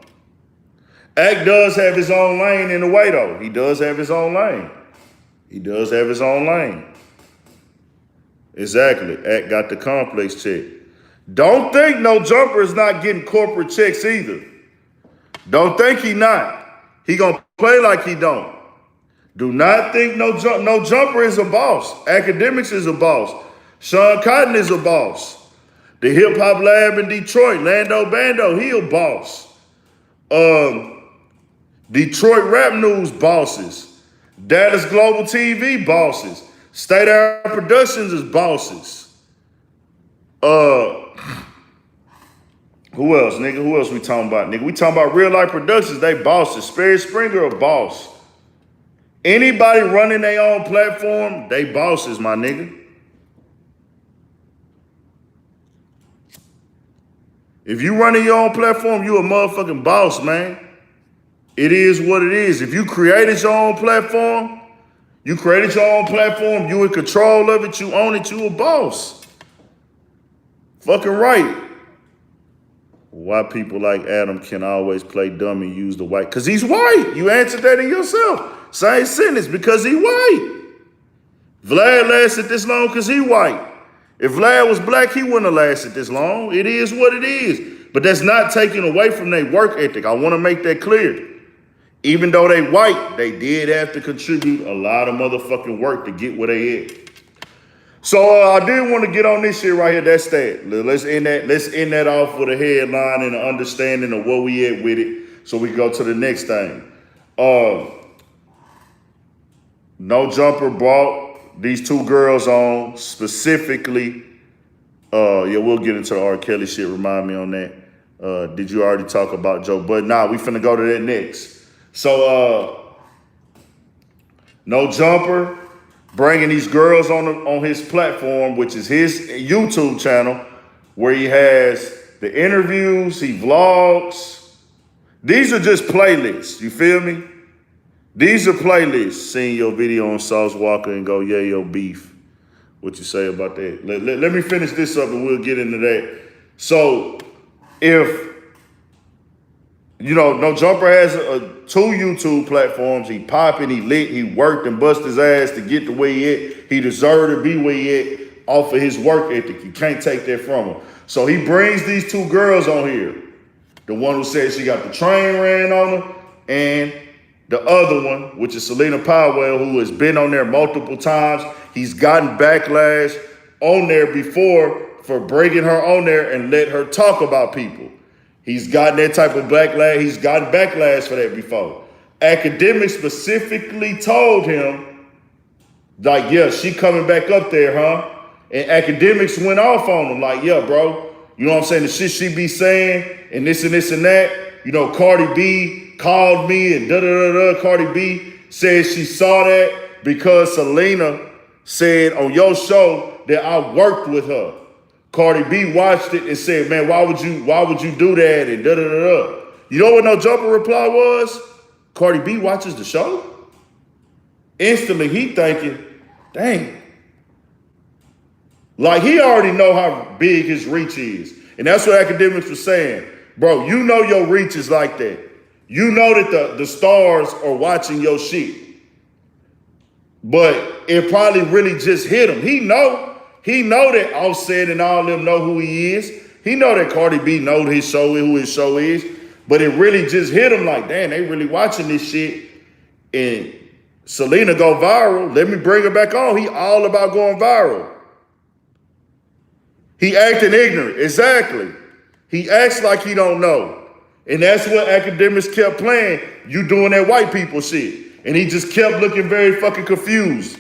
Act does have his own lane in the way, though. He does have his own lane. He does have his own lane. Exactly. Act got the complex check. Don't think No Jumper is not getting corporate checks either. Don't think he not. He gonna play like he don't. Do not think No Jumper is a boss. Academics is a boss. Sean Cotton is a boss. The Hip Hop Lab in Detroit, Lando Bando, he a boss. Detroit Rap News bosses. Dallas Global TV bosses. State Art Productions is bosses. Who else, nigga? Who else we talking about, nigga? We talking about Real Life Productions, they bosses. Sperry Springer a boss. Anybody running their own platform, they bosses, my nigga. If you running your own platform, you a motherfucking boss, man. It is what it is. If you created your own platform, you in control of it, you own it, you a boss. Fucking right. Why people like Adam can always play dumb and use the white? Because he's white. You answered that in yourself. Same sentence, because he white. Vlad lasted this long because he white. If Vlad was black, he wouldn't have lasted this long. It is what it is. But that's not taking away from their work ethic. I want to make that clear. Even though they white, they did have to contribute a lot of motherfucking work to get where they at. So I did want to get on this shit right here. That's that. Let's end that off with a headline and an understanding of where we at with it, so we can go to the next thing. No Jumper brought these two girls on specifically. Yeah, we'll get into the R. Kelly shit. Remind me on that. Did you already talk about Joe Budden? Nah, we finna go to that next. So No Jumper bringing these girls on his platform, which is his YouTube channel, where he has the interviews, he vlogs. These are just playlists, you feel me? These are playlists. Seeing your video on Sauce Walker and go, yeah, yo, beef. What you say about that? Let me finish this up and we'll get into that. So if, No Jumper has two YouTube platforms. He popping, he lit, he worked and bust his ass to get to where he at. He deserved to be where he at off of his work ethic. You can't take that from him. So he brings these two girls on here. The one who said she got the train ran on her, and the other one, which is Selena Powell, who has been on there multiple times. He's gotten backlash on there before for bringing her on there and let her talk about people. He's gotten that type of backlash. He's gotten backlash for that before. Academics specifically told him, like, yeah, she coming back up there, huh? And Academics went off on him, like, yeah, bro. You know what I'm saying? The shit she be saying and this and this and that. Cardi B called me and da-da-da-da. Cardi B said she saw that because Selena said on your show that I worked with her. Cardi B watched it and said, man, why would you do that? And da-da-da-da. You know what No Jumper reply was? Cardi B watches the show? Instantly he thinking, dang. Like he already know how big his reach is. And that's what Academics was saying. Bro, you know your reach is like that. You know that the stars are watching your shit. But it probably really just hit him. He know that Offset and all them know who he is. He know that Cardi B know who his show is. But it really just hit him like, damn, they really watching this shit. And Selena go viral. Let me bring her back on. He all about going viral. He acting ignorant. Exactly. He acts like he don't know. And that's what Academics kept playing. You doing that white people shit. And he just kept looking very fucking confused.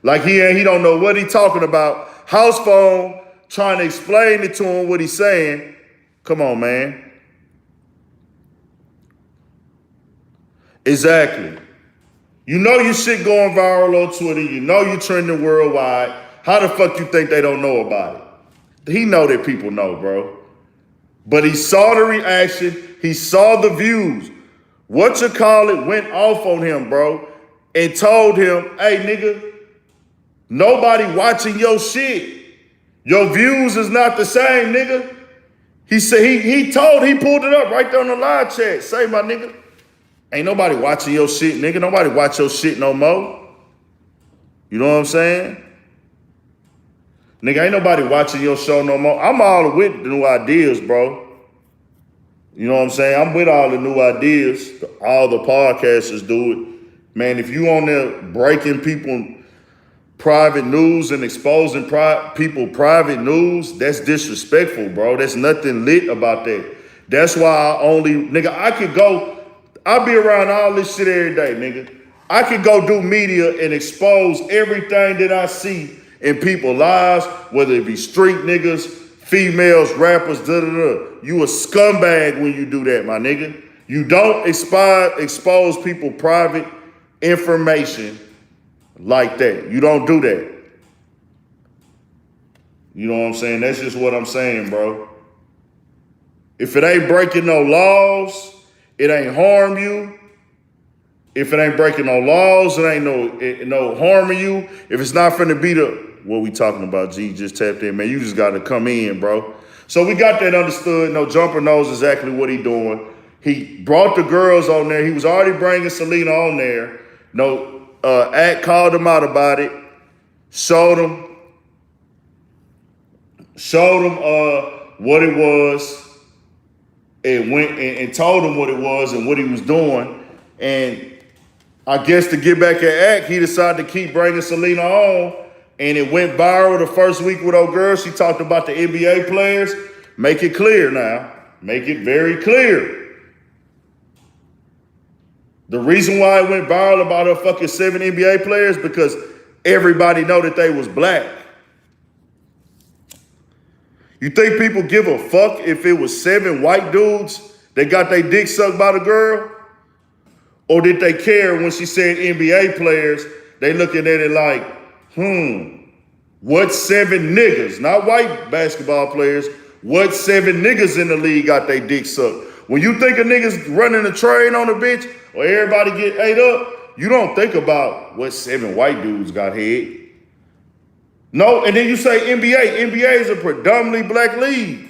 Like he don't know what he talking about. House phone trying to explain it to him what he's saying. Come on, man. Exactly. You know your shit going viral on Twitter. You know you trending worldwide. How the fuck you think they don't know about it? He know that people know, bro. But he saw the reaction. He saw the views. Went off on him, bro, and told him, hey, nigga, nobody watching your shit. Your views is not the same, nigga. He said he pulled it up right there on the live chat. Say, my nigga. Ain't nobody watching your shit, nigga. Nobody watch your shit no more. You know what I'm saying? Nigga, ain't nobody watching your show no more. I'm all with the new ideas, bro. You know what I'm saying? I'm with all the new ideas. All the podcasters do it. Man, if you on there breaking people private news and exposing people private news, that's disrespectful, bro. There's nothing lit about that. That's why I'll be around all this shit every day, nigga. I could go do media and expose everything that I see in people's lives, whether it be street niggas, females, rappers, da-da-da. You a scumbag when you do that, my nigga. You don't expose people private information like that. You don't do that. You know what I'm saying? That's just what I'm saying, bro. If it ain't breaking no laws, it ain't harm you. If it ain't breaking no laws, it ain't no harming you. If it's not finna be what we talking about, G just tapped in, man, you just gotta come in, bro. So we got that understood. No Jumper knows exactly what he doing. He brought the girls on there. He was already bringing Selena on there. No, Act called him out about it. Showed him what it was, and went and told him what it was and what he was doing. And I guess to get back at Act, he decided to keep bringing Selena on, and it went viral the first week with old girl. She talked about the NBA players. Make it clear now. Make it very clear. The reason why it went viral about her fucking 7 NBA players, because everybody know that they was black. You think people give a fuck if it was 7 white dudes that got their dick sucked by the girl? Or did they care when she said NBA players? They looking at it like, what 7 niggas, not white basketball players, what 7 niggas in the league got their dick sucked? When you think a nigga's running a train on a bitch or everybody get ate up, you don't think about what 7 white dudes got head. No, and then you say NBA. NBA is a predominantly black league.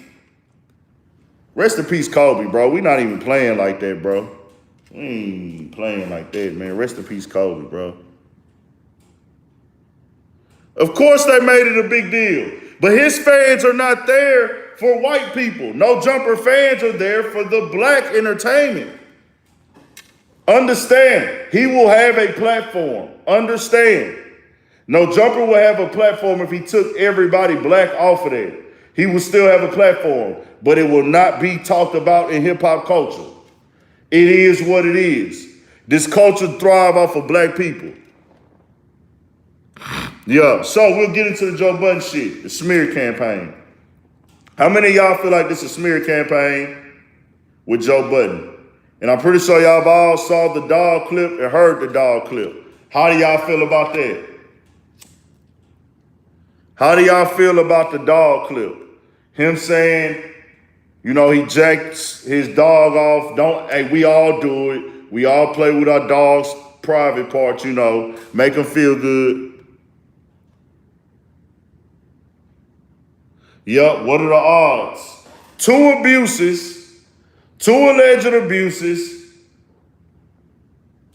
Rest in peace, Kobe, bro. We not even playing like that, bro. We ain't playing like that, man. Rest in peace, Kobe, bro. Of course they made it a big deal. But his fans are not there for white people. No Jumper fans are there for the black entertainment. Understand, he will have a platform. Understand. No Jumper will have a platform if he took everybody black off of there. He will still have a platform, but it will not be talked about in hip-hop culture. It is what it is. This culture thrives off of black people. Yeah, so we'll get into the Joe Budden shit, the smear campaign. How many of y'all feel like this is a smear campaign with Joe Budden? And I'm pretty sure y'all all saw the dog clip and heard the dog clip. How do y'all feel about that? How do y'all feel about the dog clip? Him saying, you know, he jacks his dog off. Hey, we all do it. We all play with our dog's private parts, you know, make them feel good. Yup, what are the odds? 2 abuses, 2 alleged abuses,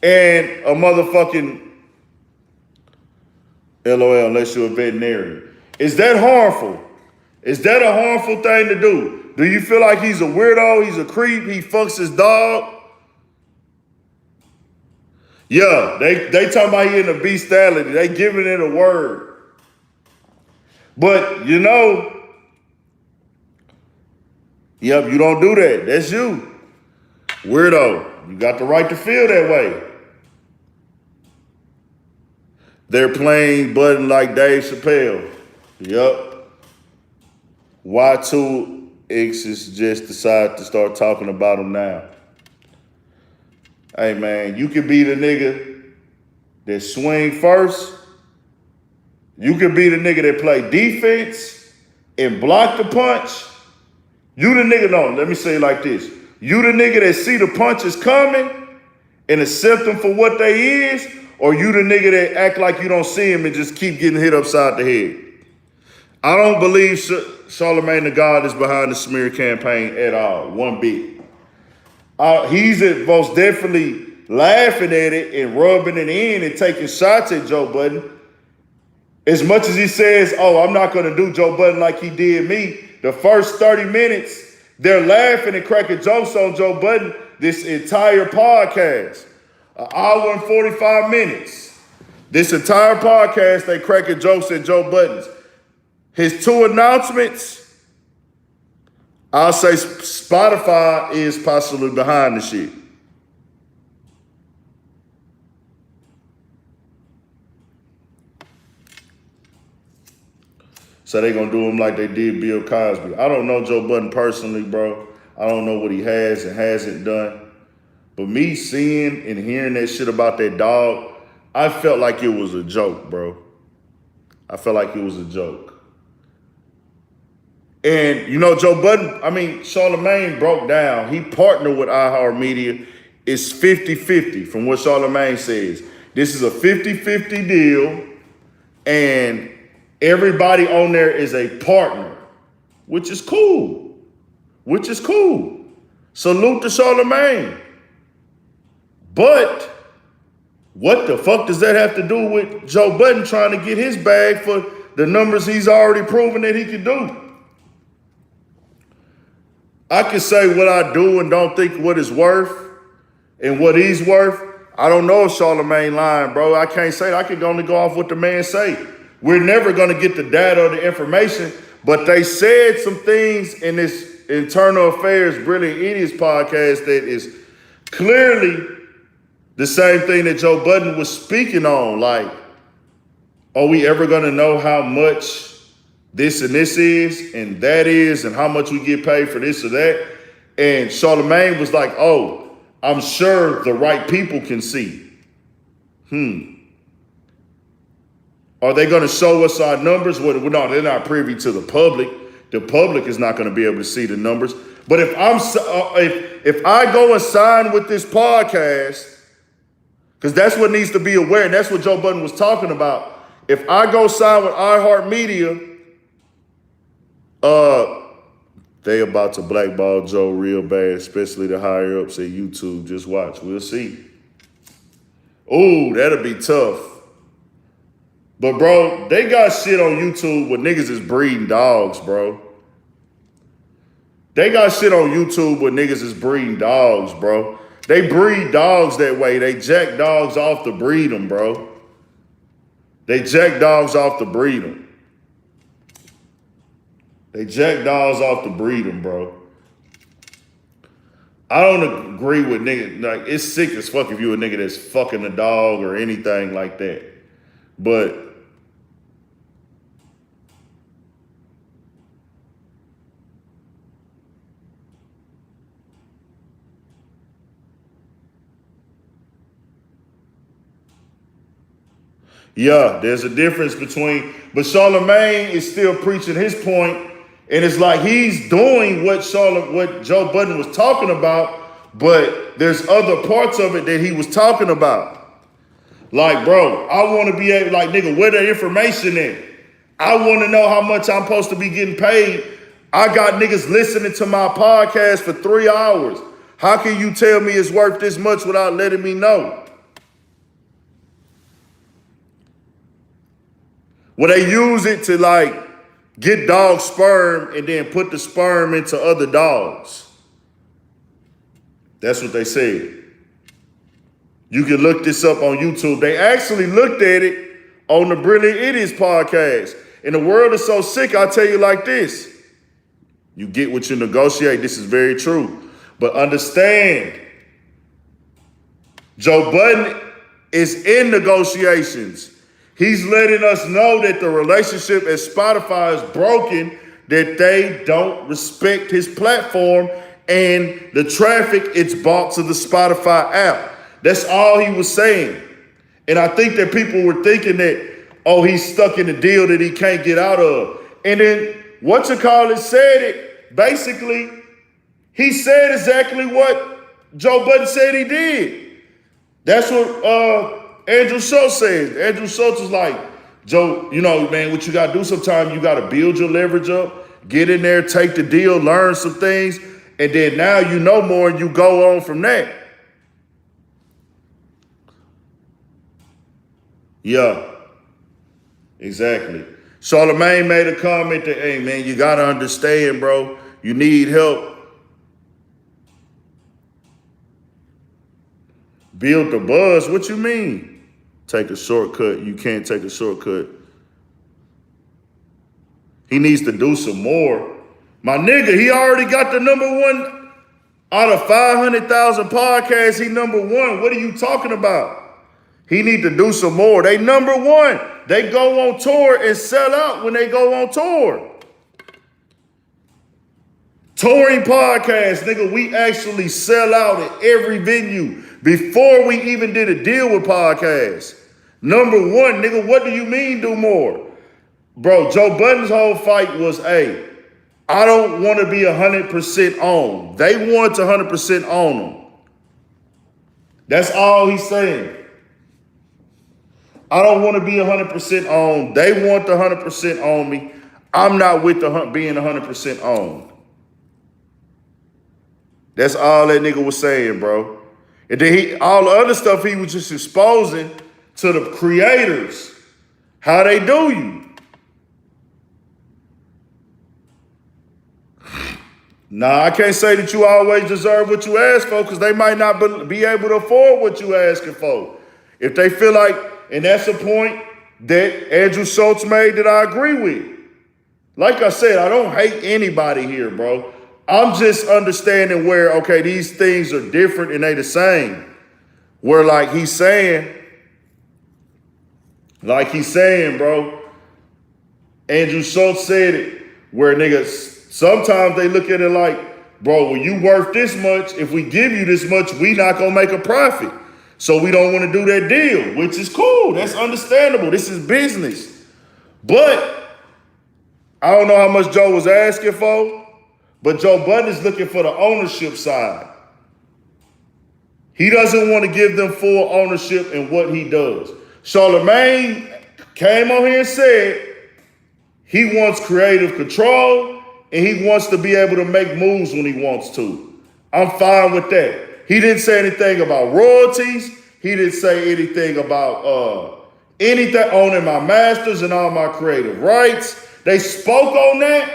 and a motherfucking LOL, unless you're a veterinarian. Is that harmful? Is that a harmful thing to do? Do you feel like he's a weirdo? He's a creep? He fucks his dog? Yeah, they talking about he in a bestiality. They giving it a word. But, you know, yep, you don't do that. That's you. Weirdo. You got the right to feel that way. They're playing Budden like Dave Chappelle. Yup. Y2X's just decided to start talking about him now. Hey, man, you could be the nigga that swing first. You could be the nigga that play defense and block the punch. You the nigga, no, let me say it like this. You the nigga that see the punches coming and accept them for what they is, or you the nigga that act like you don't see him and just keep getting hit upside the head? I don't believe Charlamagne the God is behind the smear campaign at all, one bit. He's most definitely laughing at it and rubbing it in and taking shots at Joe Budden. As much as he says, oh, I'm not going to do Joe Budden like he did me, the first 30 minutes, they're laughing and cracking jokes on Joe Budden this entire podcast. An hour and 45 minutes. This entire podcast, they cracking jokes at Joe Budden's. His 2 announcements, I'll say Spotify is possibly behind the shit. So they gonna do him like they did Bill Cosby. I don't know Joe Budden personally, bro. I don't know what he has and hasn't done. But me seeing and hearing that shit about that dog, I felt like it was a joke, bro. I felt like it was a joke. And, you know, Joe Budden, Charlamagne broke down. He partnered with iHeartMedia. It's 50-50 from what Charlamagne says. This is a 50-50 deal, and everybody on there is a partner, which is cool. Salute to Charlamagne. But what the fuck does that have to do with Joe Budden trying to get his bag for the numbers he's already proven that he can do? I can say what I do and don't think what it's worth and what he's worth. I don't know if Charlamagne lying, bro. I can't say that. I can only go off what the man say. We're never going to get the data or the information, but they said some things in this Internal Affairs Brilliant Idiots podcast that is clearly the same thing that Joe Budden was speaking on. Like, are we ever going to know how much this and this is and that is and how much we get paid for this or that? And Charlamagne was like, oh, I'm sure the right people can see. Are they going to show us our numbers? Well, no, they're not privy to the public. The public is not going to be able to see the numbers. But if I go and sign with this podcast, because that's what needs to be aware, and that's what Joe Budden was talking about. If I go sign with iHeartMedia, they about to blackball Joe real bad, especially the higher ups at YouTube. Just watch. We'll see. Ooh, that'll be tough. But, bro, they got shit on YouTube where niggas is breeding dogs, bro. They got shit on YouTube where niggas is breeding dogs, bro. They breed dogs that way. They jack dogs off to breed them, bro. They jack dogs off to breed them. Bro. I don't agree with niggas. Like, it's sick as fuck if you a nigga that's fucking a dog or anything like that. But yeah, there's a difference between, but Charlamagne is still preaching his point, and it's like he's doing what Joe Budden was talking about, but there's other parts of it that he was talking about. Like, bro, I want to be able, like, nigga, where the information at? I want to know how much I'm supposed to be getting paid. I got niggas listening to my podcast for 3 hours. How can you tell me it's worth this much without letting me know? Well, they use it to, like, get dog sperm and then put the sperm into other dogs. That's what they said. You can look this up on YouTube. They actually looked at it on the Brilliant Idiots podcast. And the world is so sick, I'll tell you like this. You get what you negotiate. This is very true. But understand, Joe Budden is in negotiations. He's letting us know that the relationship at Spotify is broken, that they don't respect his platform, and the traffic it's bought to the Spotify app. That's all he was saying. And I think that people were thinking that, oh, he's stuck in a deal that he can't get out of. And then said it. Basically, he said exactly what Joe Budden said he did. That's what Andrew Schultz said. Andrew Schultz was like, Joe, you know, man, what you got to do sometimes, you got to build your leverage up, get in there, take the deal, learn some things, and then now you know more and you go on from that. Yeah, exactly. Charlamagne made a comment that, hey, man, you got to understand, bro. You need help. Build the buzz. What you mean? Take a shortcut. You can't take a shortcut. He needs to do some more. My nigga, he already got the #1 out of 500,000 podcasts. He #1. What are you talking about? He need to do some more. They #1. They go on tour and sell out when they go on tour. Touring podcast, nigga, we actually sell out at every venue before we even did a deal with podcasts. #1, nigga, what do you mean do more? Bro, Joe Budden's whole fight was, hey, I don't want to be 100% on. They want to 100% on him. That's all he's saying. I don't want to be 100% on. They want the 100% on me. I'm not with the being 100% on. That's all that nigga was saying, bro. And then all the other stuff he was just exposing to the creators, how they do you. Nah, I can't say that you always deserve what you ask for because they might not be able to afford what you asking for. If they feel like, and that's a point that Andrew Schultz made that I agree with. Like I said, I don't hate anybody here, bro. I'm just understanding where, okay, these things are different and they the same. Where like he's saying, bro, Andrew Schultz said it, where niggas, sometimes they look at it like, bro, well, you worth this much. If we give you this much, we not gonna make a profit. So we don't want to do that deal, which is cool. That's understandable. This is business. But I don't know how much Joe was asking for, but Joe Budden is looking for the ownership side. He doesn't want to give them full ownership in what he does. Charlamagne came on here and said he wants creative control and he wants to be able to make moves when he wants to. I'm fine with that. He didn't say anything about royalties. He didn't say anything about anything owning my masters and all my creative rights. They spoke on that.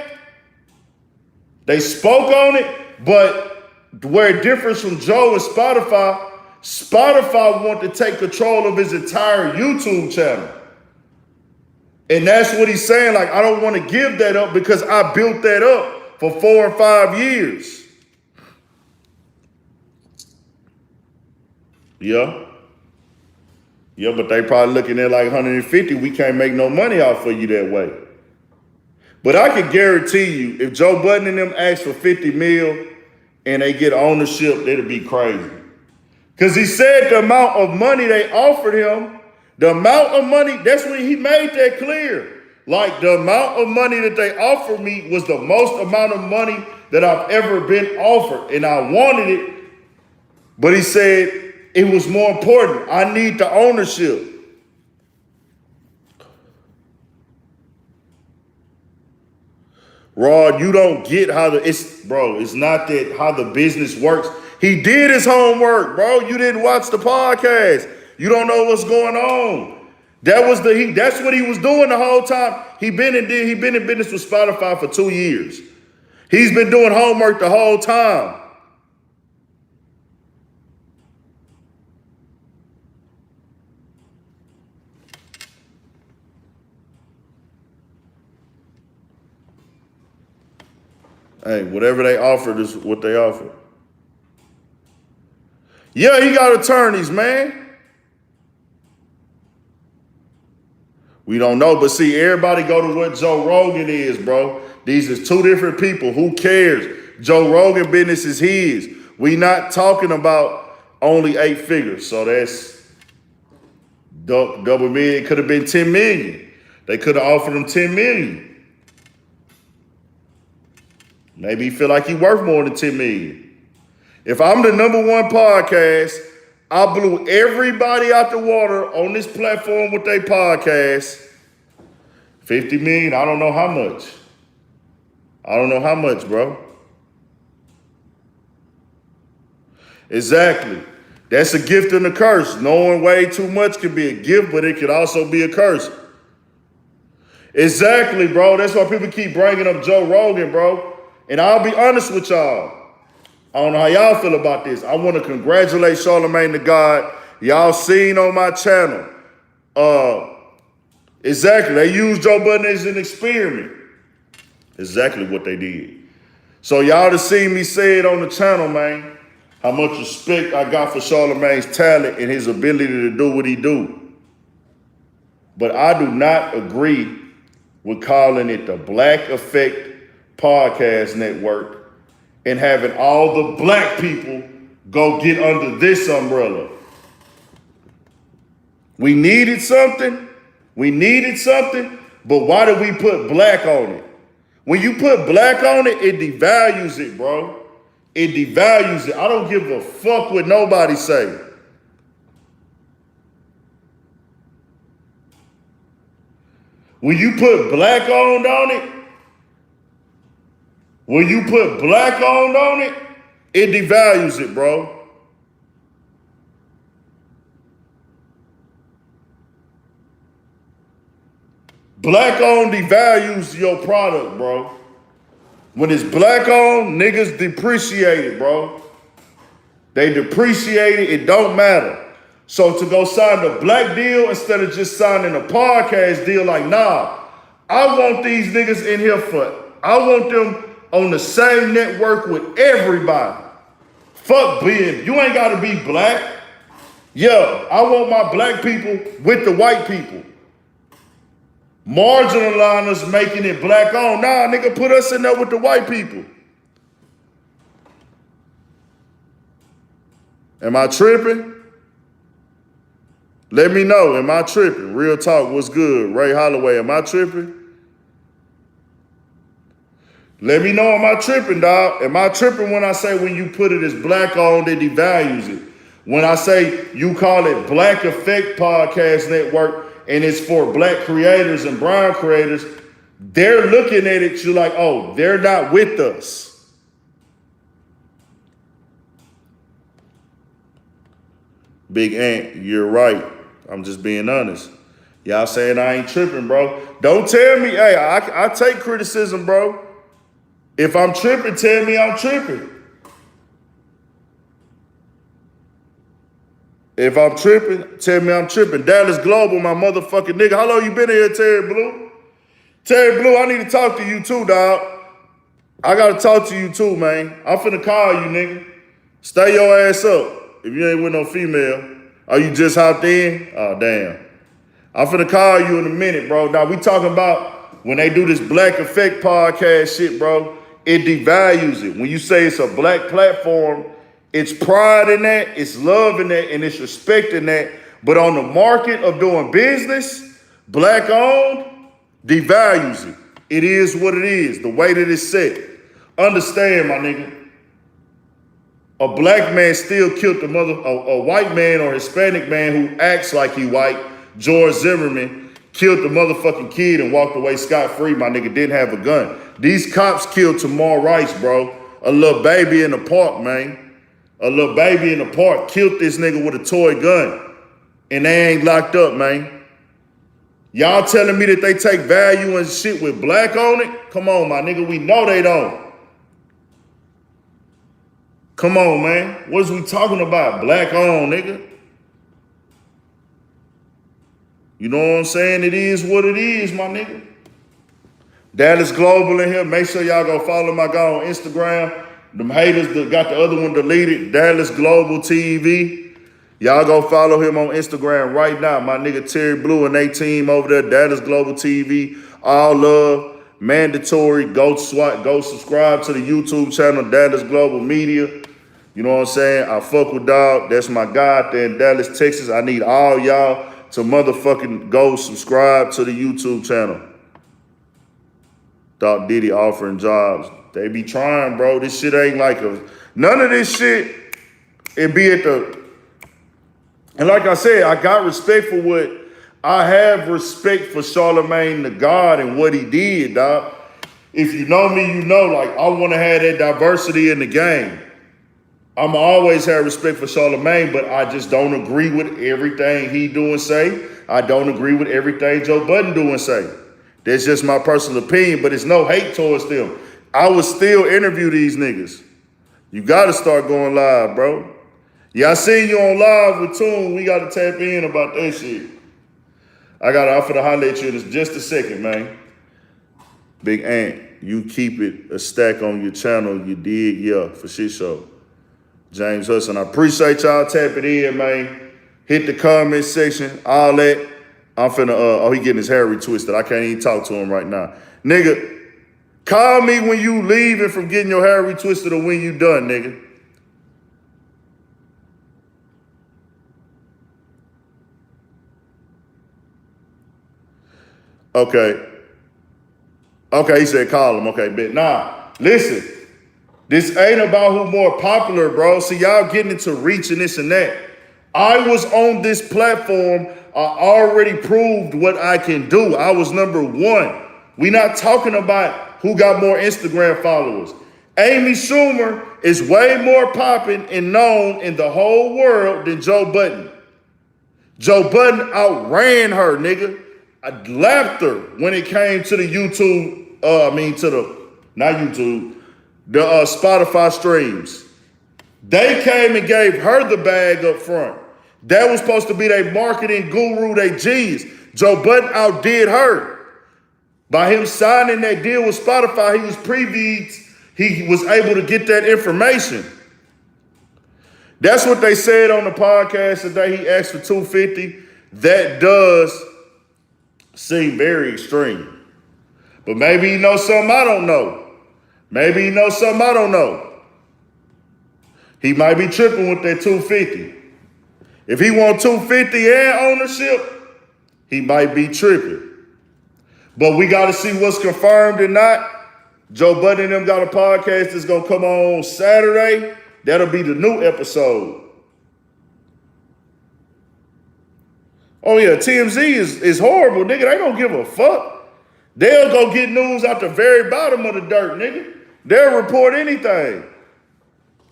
They spoke on it, but where it differs from Joe and Spotify want to take control of his entire YouTube channel. And that's what he's saying. Like, I don't want to give that up because I built that up for 4 or 5 years. Yeah. Yeah, but they probably looking at like 150. We can't make no money off of you that way. But I can guarantee you, if Joe Budden and them ask for 50 mil and they get ownership, it'll be crazy. Because he said the amount of money they offered him, the amount of money, that's when he made that clear. Like, the amount of money that they offered me was the most amount of money that I've ever been offered. And I wanted it, but he said, it was more important. I need the ownership. Rod, you don't get how it's not that how the business works. He did his homework, bro. You didn't watch the podcast. You don't know what's going on. That's what he was doing the whole time. He been in business with Spotify for 2 years. He's been doing homework the whole time. Hey, whatever they offered is what they offered. Yeah, he got attorneys, man. We don't know, but see, everybody go to what Joe Rogan is, bro. These is 2 different people. Who cares? Joe Rogan business is his. We not talking about only 8 figures. So that's double million. It could have been 10 million. They could have offered him 10 million. Maybe he feel like he worth more than 10 million. If I'm the #1 podcast, I blew everybody out the water on this platform with their podcast. 50 million, I don't know how much. I don't know how much, bro. Exactly. That's a gift and a curse. Knowing way too much can be a gift, but it could also be a curse. Exactly, bro. That's why people keep bringing up Joe Rogan, bro. And I'll be honest with y'all. I don't know how y'all feel about this. I want to congratulate Charlamagne the God. Y'all seen on my channel. Exactly. They used Joe Budden as an experiment. Exactly what they did. So y'all to see me say it on the channel, man, how much respect I got for Charlamagne's talent and his ability to do what he do. But I do not agree with calling it the Black Effect Podcast Network and having all the black people go get under this umbrella. We needed something, but why did we put black on it? When you put black on it, it devalues it, bro. It devalues it. I don't give a fuck what nobody say. When you put black on it, it devalues it, bro. Black on devalues your product, bro. When it's black on, niggas depreciate it, bro. They depreciate it, it don't matter. So to go sign the black deal instead of just signing a podcast deal, like, nah, I want these niggas in here I want them on the same network with everybody. Fuck being, you ain't gotta be black. Yeah, I want my black people with the white people. Marginalizers making it black on. Nah, nigga, put us in there with the white people. Am I tripping? Let me know, am I tripping? Real talk, what's good? Ray Holloway, am I tripping? Let me know, am I tripping, dog? Am I tripping when I say when you put it as black on, that devalues it? When I say you call it Black Effect Podcast Network and it's for black creators and brown creators, they're looking at it, you're like, oh, they're not with us. Big Ant, you're right. I'm just being honest. Y'all saying I ain't tripping, bro. Don't tell me, hey, I take criticism, bro. If I'm tripping, tell me I'm tripping. If I'm tripping, tell me I'm tripping. Dallas Global, my motherfucking nigga. How long you been here, Terry Blue? Terry Blue, I need to talk to you too, dog. I gotta talk to you too, man. I'm finna call you, nigga. Stay your ass up. If you ain't with no female. Are you just hopped in? Oh, damn. I'm finna call you in a minute, bro. Now, we talking about when they do this Black Effect podcast shit, bro, it devalues it. When you say it's a black platform, it's pride in that, it's love in that, and it's respect in that. But on the market of doing business, black owned, devalues it. It is what it is, the way that it's set. Understand, my nigga. A black man still killed a white man or Hispanic man who acts like he white, George Zimmerman, killed the motherfucking kid and walked away scot-free. My nigga didn't have a gun. These cops killed Tamar Rice, bro. A little baby in the park, man. A little baby in the park killed this nigga with a toy gun. And they ain't locked up, man. Y'all telling me that they take value and shit with black on it? Come on, my nigga, we know they don't. Come on, man. What is we talking about? Black on, nigga. You know what I'm saying? It is what it is, my nigga. Dallas Global in here. Make sure y'all go follow my guy on Instagram. Them haters that got the other one deleted. Dallas Global TV. Y'all go follow him on Instagram right now. My nigga Terry Blue and they team over there. Dallas Global TV. All love. Mandatory. Go subscribe to the YouTube channel, Dallas Global Media. You know what I'm saying? I fuck with dog. That's my guy out there in Dallas, Texas. I need all y'all to motherfucking go subscribe to the YouTube channel. Doc Diddy offering jobs. They be trying, bro. This shit ain't like none of this shit, it be at the, and like I said, I got respect for I have respect for Charlamagne the God and what he did, dog. If you know me, you know, like, I want to have that diversity in the game. I'm always have respect for Charlamagne, but I just don't agree with everything he do and say. I don't agree with everything Joe Budden do and say. That's just my personal opinion, but it's no hate towards them. I would still interview these niggas. You gotta start going live, bro. Yeah, I seen you on live with Toon. We gotta tap in about that shit. I'm finna holler at you in just a second, man. Big Ant, you keep it a stack on your channel. You did, yeah, for shit show. James Hudson, I appreciate y'all tapping in, man. Hit the comment section, all that. I'm finna, he getting his hair retwisted. I can't even talk to him right now. Nigga, call me when you leaving from getting your hair retwisted or when you done, nigga. Okay. Okay, he said call him. Okay, bet. Nah, listen. This ain't about who more popular, bro. See, y'all getting into reach and this and that. I was on this platform. I already proved what I can do. I was number one. We not talking about who got more Instagram followers. Amy Schumer is way more popping and known in the whole world than Joe Budden. Joe Budden outran her, nigga. I laughed her when it came to the YouTube, not YouTube, the Spotify streams. They came and gave her the bag up front. That was supposed to be their marketing guru, they G's. Joe Budden outdid her. By him signing that deal with Spotify, he was previewed, he was able to get that information. That's what they said on the podcast today. He asked for $250. That does seem very extreme. But maybe he knows something I don't know. Maybe he knows something I don't know. He might be tripping with that $250. If he want $250 and ownership, he might be tripping. But we got to see what's confirmed or not. Joe Budden and them got a podcast that's going to come on Saturday. That'll be the new episode. Oh, yeah, TMZ is horrible, nigga. They don't give a fuck. They'll go get news out the very bottom of the dirt, nigga. They'll report anything.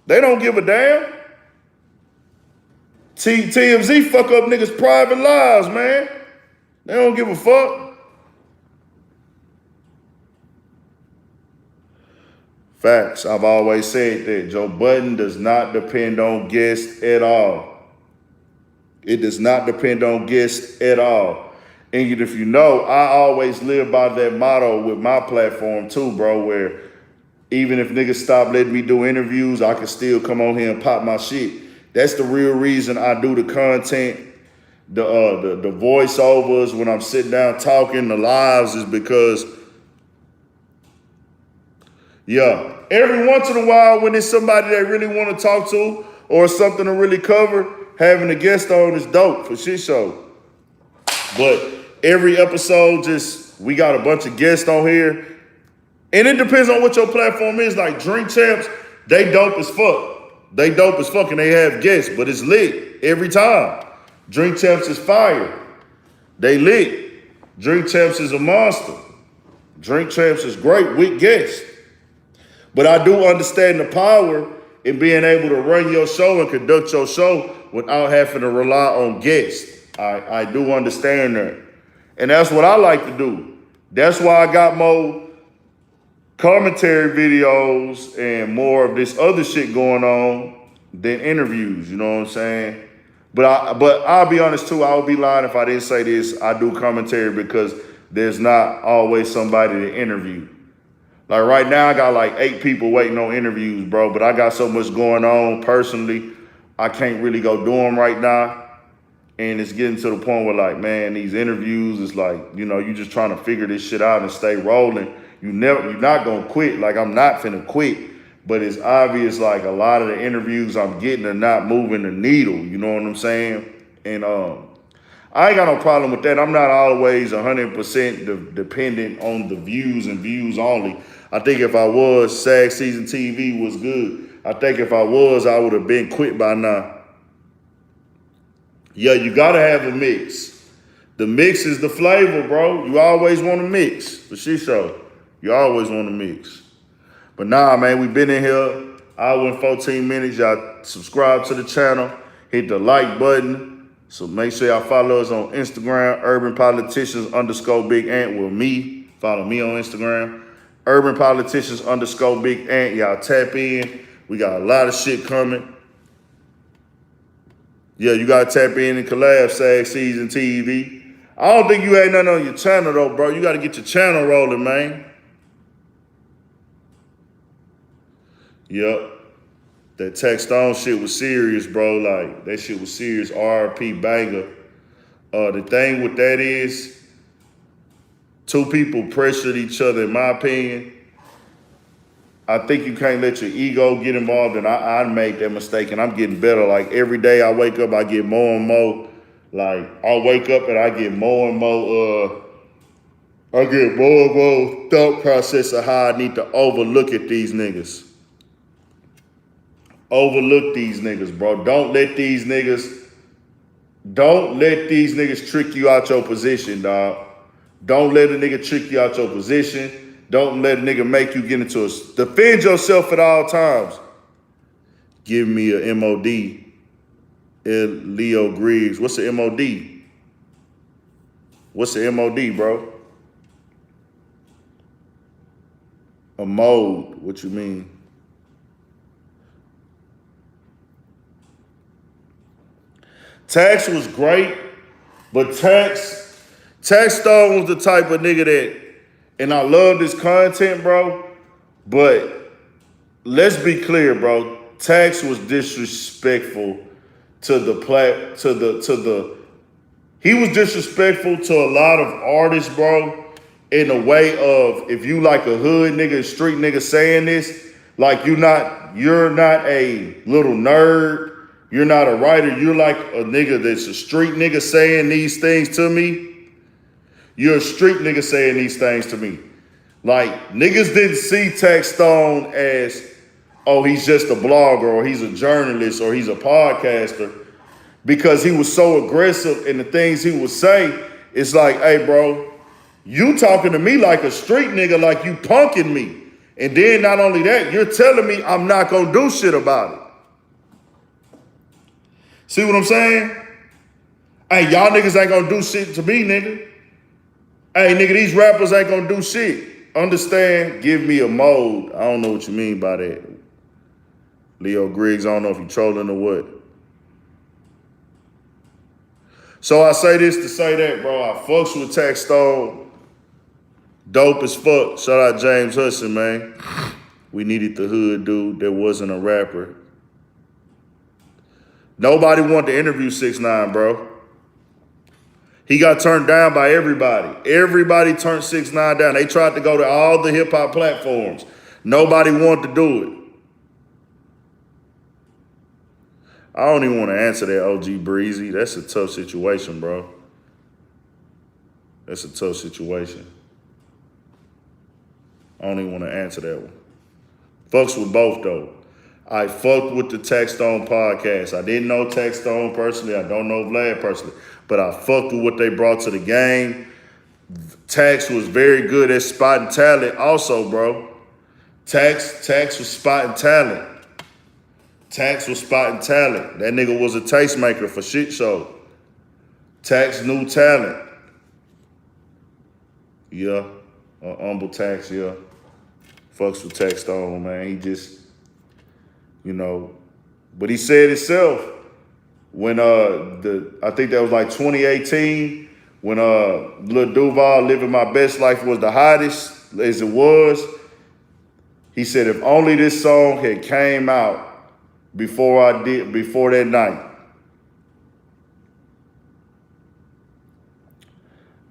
They don't give a damn. TMZ fuck up niggas' private lives, man. They don't give a fuck. Facts. I've always said that Joe Budden does not depend on guests at all. It does not depend on guests at all. And if you know, I always live by that motto with my platform too, bro, where even if niggas stop letting me do interviews, I can still come on here and pop my shit. That's the real reason I do the content, the voiceovers when I'm sitting down talking, the lives is because, yeah, every once in a while when it's somebody they really want to talk to or something to really cover, having a guest on is dope for shit show. But every episode, we got a bunch of guests on here. And it depends on what your platform is. Like Drink Champs, they dope as fuck. They dope as fuck and they have guests, but it's lit every time. Drink Champs is fire. They lit. Drink Champs is a monster. Drink Champs is great with guests. But I do understand the power in being able to run your show and conduct your show without having to rely on guests. I do understand that. And that's what I like to do. That's why I got more commentary videos and more of this other shit going on than interviews, you know what I'm saying? But I'll be honest too, I would be lying if I didn't say this. I do commentary because there's not always somebody to interview. Like right now, I got like 8 people waiting on interviews, bro, but I got so much going on personally, I can't really go do them right now. And it's getting to the point where like, man, these interviews, it's like, you know, you just trying to figure this shit out and stay rolling. You're not gonna quit. Like I'm not finna quit, but it's obvious like a lot of the interviews I'm getting are not moving the needle. You know what I'm saying? And I ain't got no problem with that. I'm not always 100% dependent on the views and views only. I think if I was, SAG Season TV was good. I think if I was, I would have been quit by now. Yeah, you gotta have a mix. The mix is the flavor, bro. You always want to mix for shit show. You always want to mix. But nah, man, we been in here. hour and 14 minutes. Y'all subscribe to the channel. Hit the like button. So make sure y'all follow us on Instagram, Urban Politicians _ Big Ant with me. Follow me on Instagram. Urban Politicians _ Big Ant. Y'all tap in. We got a lot of shit coming. Yeah, you gotta tap in and collab Sag Season TV. I don't think you had nothing on your channel though, bro. You gotta get your channel rolling, man. Yup. That Taxstone shit was serious, bro. Like, that shit was serious. RP banger. The thing with that is, two people pressured each other, in my opinion. I think you can't let your ego get involved, and I made that mistake, and I'm getting better. Like, every day I wake up, I get more and more. Like, I wake up and I get more and more, thought process of how I need to overlook at these niggas. Overlook these niggas, bro. Don't let these niggas trick you out your position, dog. Don't let a nigga trick you out your position. Don't let a nigga make you get into a... Defend yourself at all times. Give me a MOD. Leo Griggs. What's the MOD? What's the MOD, bro? A mode. What you mean? Tax was great, but Taxstone was the type of nigga that... And I love this content, bro. But let's be clear, bro. Tax was disrespectful to he was disrespectful to a lot of artists, bro, in a way of, if you like a hood nigga, street nigga saying this, like you're not a little nerd, you're not a writer, you're like a nigga that's a street nigga saying these things to me. You're a street nigga saying these things to me. Like, niggas didn't see Taxstone as, oh, he's just a blogger, or he's a journalist, or he's a podcaster, because he was so aggressive in the things he would say. It's like, hey, bro, you talking to me like a street nigga, like you punking me. And then not only that, you're telling me I'm not gonna do shit about it. See what I'm saying? Hey, y'all niggas ain't gonna do shit to me, nigga. Hey, nigga, these rappers ain't gonna do shit. Understand? Give me a mode. I don't know what you mean by that. Leo Griggs, I don't know if you trolling or what. So I say this to say that, bro. I fucks with Taxstone. Dope as fuck. Shout out James Hudson, man. We needed the hood dude that wasn't a rapper. Nobody wanted to interview 6ix9ine, bro. He got turned down by everybody. Everybody turned 6ix9ine down. They tried to go to all the hip-hop platforms. Nobody wanted to do it. I don't even want to answer that, OG Breezy. That's a tough situation, bro. That's a tough situation. I don't even want to answer that one. Fucks with both, though. I fucked with the Taxstone podcast. I didn't know Taxstone personally. I don't know Vlad personally. But I fucked with what they brought to the game. Tax was very good at spotting talent also, bro. Tax was spotting talent. Tax was spotting talent. That nigga was a tastemaker for shit show. Tax knew talent. Yeah. Humble Tax, yeah. Fucks with Taxstone, man. He just, you know. But he said himself, when I think that was like 2018, when Lil Duval Living My Best Life was the hottest as it was, he said if only this song had came out before that night.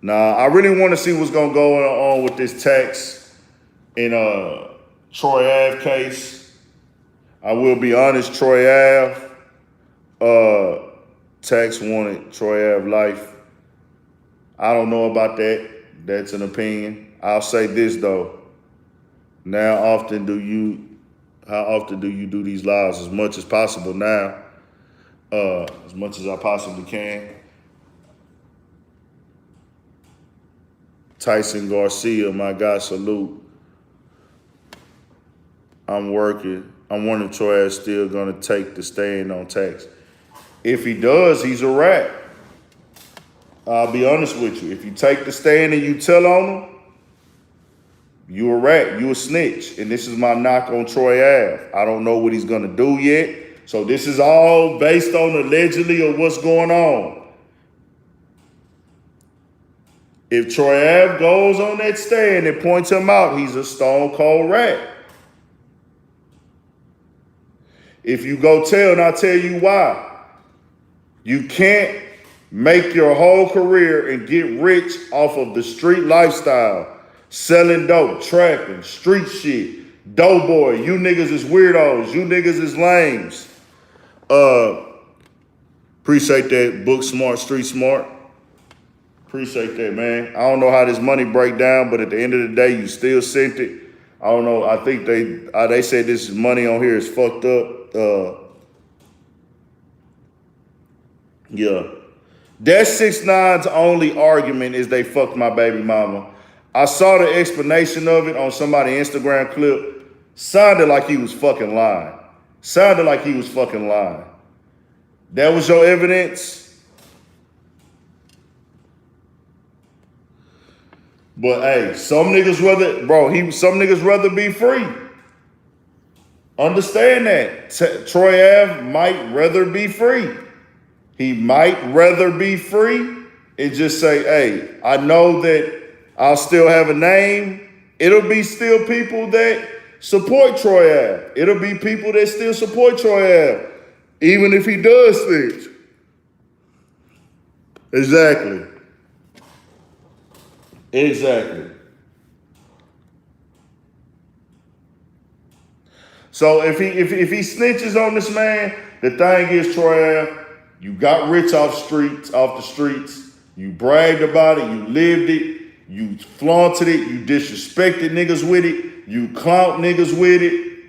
Now, I really want to see what's gonna go on with this Tax in Troy Ave case. I will be honest, Troy Ave, Tax wanted Troy Ave life. I don't know about that. That's an opinion. I'll say this though. How often do you do these lives? As much as possible now. As much as I possibly can. Tyson Garcia, my guy, salute. I'm working I'm wondering if Troy is still gonna take the stand on tax. If he does, he's a rat. I'll be honest with you. If you take the stand and you tell on him, you a rat, you a snitch. And this is my knock on Troy Ave. I don't know what he's gonna do yet. So this is all based on allegedly of what's going on. If Troy Ave goes on that stand and points him out, he's a stone cold rat. If you go tell, and I'll tell you why. You can't make your whole career and get rich off of the street lifestyle, selling dope, trapping, street shit, doughboy. You niggas is weirdos. You niggas is lames. Appreciate that. Book smart, street smart. Appreciate that, man. I don't know how this money break down, but at the end of the day, you still sent it. I don't know. I think they said this money on here is fucked up. Yeah. That 6ix9ine's only argument is they fucked my baby mama. I saw the explanation of it on somebody's Instagram clip. Sounded like he was fucking lying. That was your evidence? But hey, some niggas rather be free. Understand that. Troy Ave might rather be free. He might rather be free and just say, hey, I know that I'll still have a name. It'll be still people that support Troy Ave. It'll be people that still support Troy Ave, even if he does things. Exactly. So if he snitches on this man, the thing is, Troy Ave, you got rich off the streets. You bragged about it. You lived it. You flaunted it. You disrespected niggas with it. You clout niggas with it.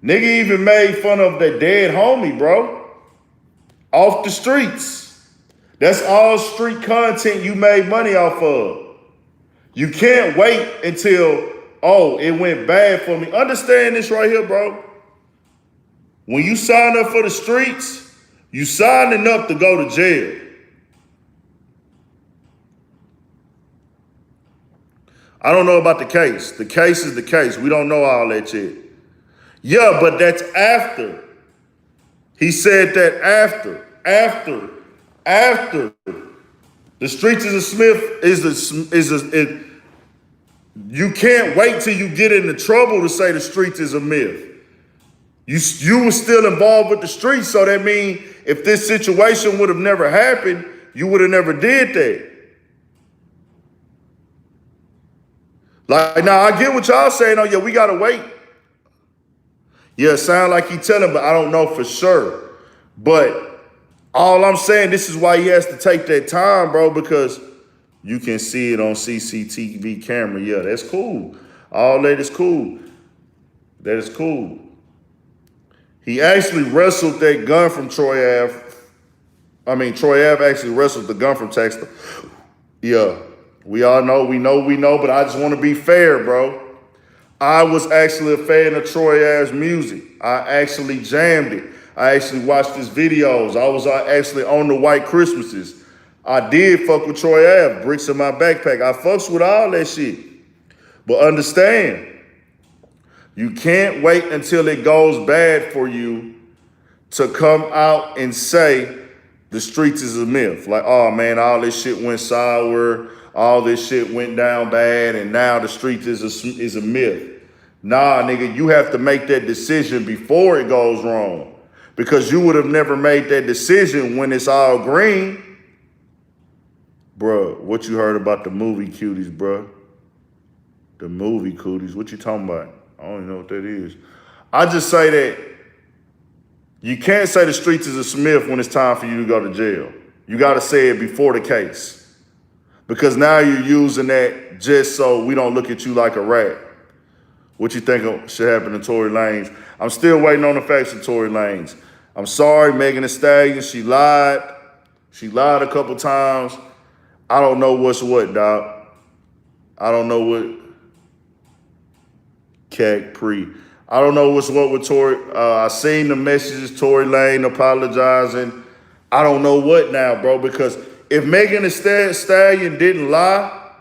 Nigga even made fun of that dead homie, bro. Off the streets. That's all street content you made money off of. You can't wait until, oh, it went bad for me. Understand this right here, bro. When you sign up for the streets, you signing up to go to jail. I don't know about the case. The case is the case. We don't know all that shit. Yeah, but that's after. He said that after. The streets is a Smith you can't wait till you get into trouble to say the streets is a myth. You were still involved with the streets, so that means if this situation would have never happened, you would have never did that. Like, now I get what y'all saying. Oh, yeah, we gotta wait. Yeah, it sound like he telling, but I don't know for sure. But all I'm saying, this is why he has to take that time, bro, because you can see it on CCTV camera. Yeah, that's cool. All that is cool. That is cool. He actually wrestled that gun from Troy Ave. Troy Ave actually wrestled the gun from Taxstone. Yeah, we all know, we know, but I just want to be fair, bro. I was actually a fan of Troy Ave's music. I actually jammed it. I actually watched his videos. I was actually on the White Christmases. I did fuck with Troy Ave, bricks in my backpack. I fucks with all that shit. But understand, you can't wait until it goes bad for you to come out and say the streets is a myth. Like, oh man, all this shit went sour, all this shit went down bad, and now the streets is a myth. Nah, nigga, you have to make that decision before it goes wrong. Because you would have never made that decision when it's all green. Bruh, what you heard about the movie Cuties, bruh? The movie Cuties, what you talking about? I don't even know what that is. I just say that you can't say the streets is a Smith when it's time for you to go to jail. You got to say it before the case. Because now you're using that just so we don't look at you like a rat. What you think should happen to Tory Lanez? I'm still waiting on the facts of Tory Lanez. I'm sorry, Megan Thee Stallion, she lied. She lied a couple times. I don't know what's what, dog. I don't know what. Cat Pre. I don't know what's what with Tory. I seen the messages, Tory Lane apologizing. I don't know what now, bro, because if Megan Thee Stallion didn't lie,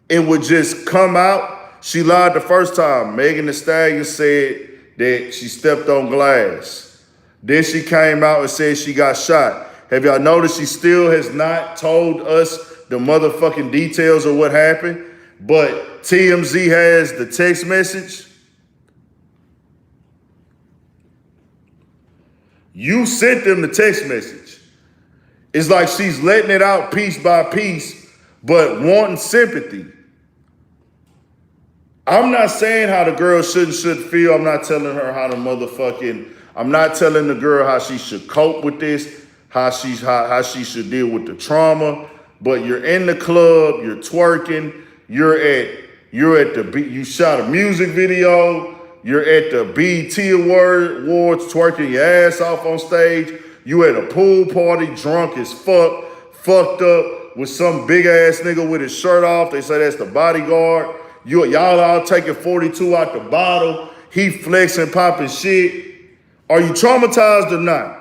it would just come out. She lied the first time. Megan Thee Stallion said that she stepped on glass. Then she came out and said she got shot. Have y'all noticed she still has not told us the motherfucking details of what happened? But TMZ has the text message. You sent them the text message. It's like she's letting it out piece by piece, but wanting sympathy. I'm not saying how the girl should feel. I'm not telling her how to I'm not telling the girl how she should cope with this, how she should deal with the trauma. But you're in the club, you're twerking, you're at the beat, you shot a music video, you're at the BET Awards twerking your ass off on stage, you at a pool party drunk as fucked up with some big ass nigga with his shirt off. They say that's the bodyguard. Y'all all taking 42 out the bottle. He flexing, popping shit. Are you traumatized or not?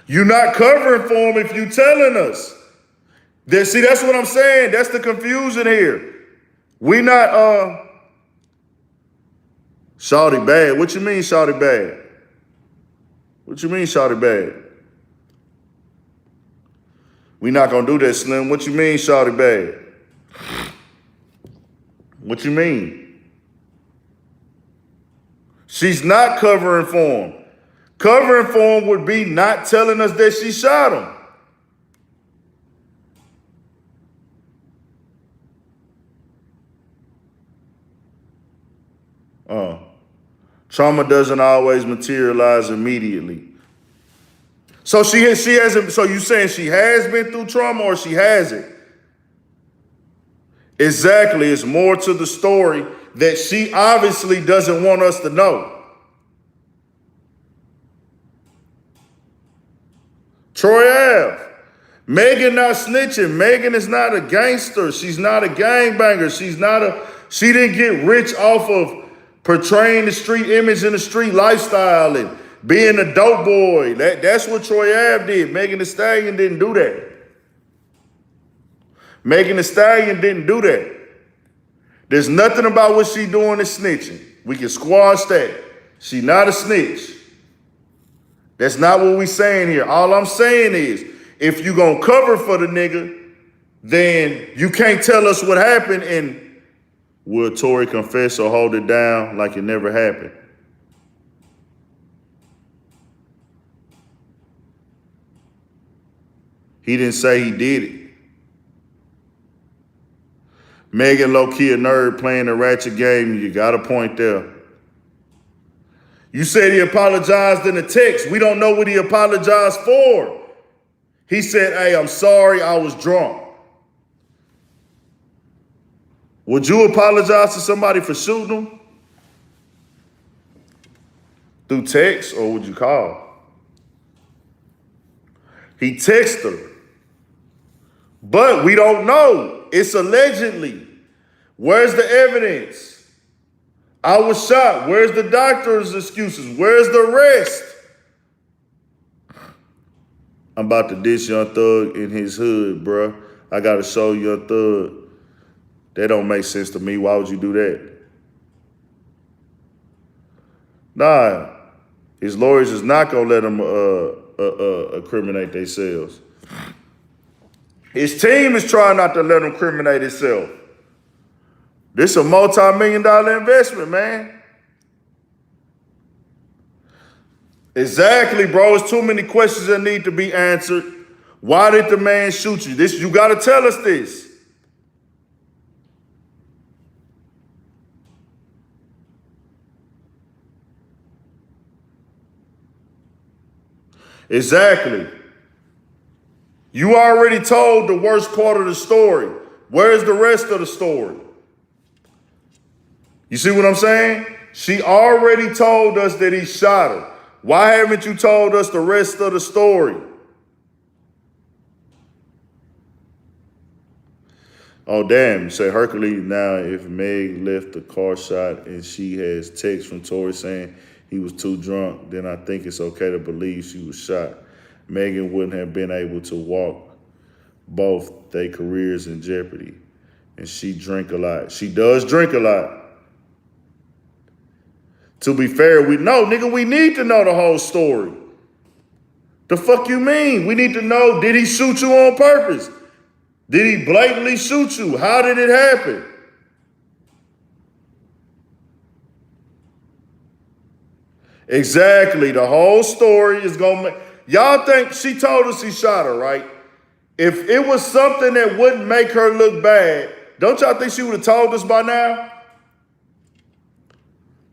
You're not covering for him if you telling us. See, that's what I'm saying. That's the confusion here. We not, Shawty bad. What you mean Shawty bad? What you mean Shawty bad? We not gonna do that, Slim. What you mean Shawty bad? What you mean? She's not covering for him. Covering for him would be not telling us that she shot him. Trauma doesn't always materialize immediately. So she hasn't. So you saying she has been through trauma or she hasn't? Exactly. It's more to the story that she obviously doesn't want us to know. Troy Ave. Megan not snitching. Megan is not a gangster. She's not a gangbanger. She didn't get rich off of portraying the street image and the street lifestyle and being a dope boy. That's what Troy Ave did. Megan Thee Stallion didn't do that. Megan Thee Stallion didn't do that. There's nothing about what she doing is snitching. We can squash that. She not a snitch. That's not what we saying here. All I'm saying is, if you gonna cover for the nigga, then you can't tell us what happened and will Tory confess or hold it down like it never happened? He didn't say he did it. Megan low-key a nerd playing a ratchet game. You got a point there. You said he apologized in the text. We don't know what he apologized for. He said, hey, I'm sorry, I was drunk. Would you apologize to somebody for shooting them? Through text, or would you call? He texted her. But we don't know. It's allegedly. Where's the evidence? I was shot. Where's the doctor's excuses? Where's the rest? I'm about to diss Young Thug in his hood, bruh. I got to show Young Thug. That don't make sense to me. Why would you do that? Nah, his lawyers is not going to let him incriminate themselves. His team is trying not to let him incriminate himself. This is a multi-million-dollar investment, man. Exactly, bro. It's too many questions that need to be answered. Why did the man shoot you? You got to tell us this. Exactly. You already told the worst part of the story. Where's the rest of the story? You see what I'm saying? She already told us that he shot her. Why haven't you told us the rest of the story? Oh, damn. You say Hercules. Now, if Meg left the car shot and she has text from Tory saying he was too drunk, then I think it's okay to believe she was shot. Megan wouldn't have been able to walk both their careers in jeopardy. And she drink a lot. She does drink a lot. To be fair, we need to know the whole story. The fuck you mean? We need to know, did he shoot you on purpose? Did he blatantly shoot you? How did it happen? Exactly. The whole story is going to make... Y'all think she told us he shot her, right? If it was something that wouldn't make her look bad, don't y'all think she would have told us by now?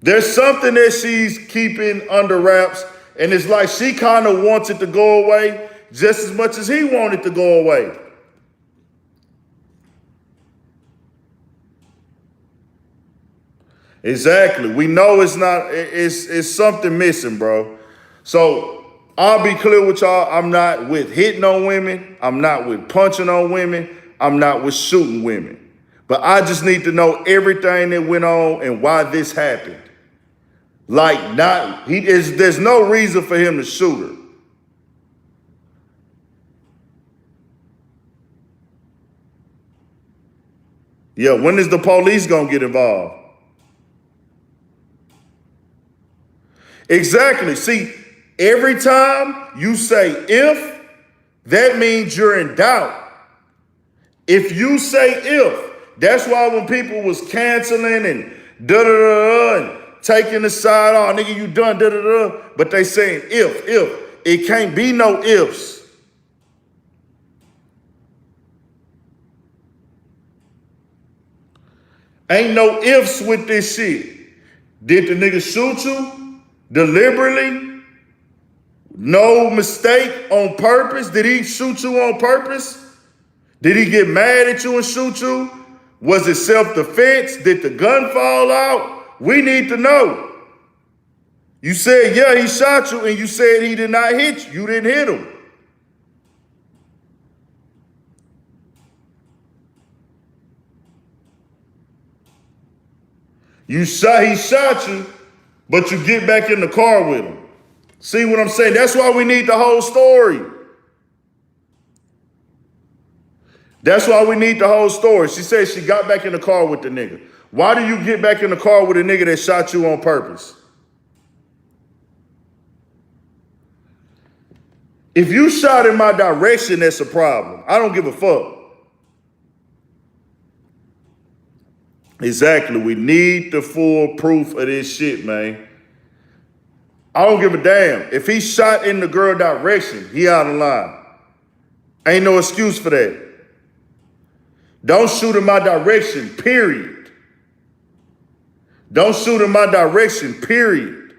There's something that she's keeping under wraps, and it's like she kind of wants it to go away just as much as he wanted to go away. Exactly. We know it's not, it's something missing, bro. So I'll be clear with y'all. I'm not with hitting on women. I'm not with punching on women. I'm not with shooting women. But I just need to know everything that went on and why this happened. Like, there's no reason for him to shoot her. Yeah, when is the police gonna get involved? Exactly. See, every time you say if, that means you're in doubt. If you say if, that's why when people was canceling and da-da-da-da and taking the side, oh, nigga, you done, da-da-da, but they saying if. It can't be no ifs. Ain't no ifs with this shit. Did the nigga shoot you? Deliberately? No mistake, on purpose? Did he shoot you on purpose? Did he get mad at you and shoot you? Was it self-defense? Did the gun fall out? We need to know. You said, yeah, he shot you, and you said he did not hit you. You didn't hit him. He shot you, but you get back in the car with him. See what I'm saying? That's why we need the whole story. That's why we need the whole story. She said she got back in the car with the nigga. Why do you get back in the car with a nigga that shot you on purpose? If you shot in my direction, that's a problem. I don't give a fuck. Exactly. We need the full proof of this shit, man. I don't give a damn. If he shot in the girl direction, he out of line. Ain't no excuse for that. Don't shoot in my direction, period. Don't shoot in my direction, period.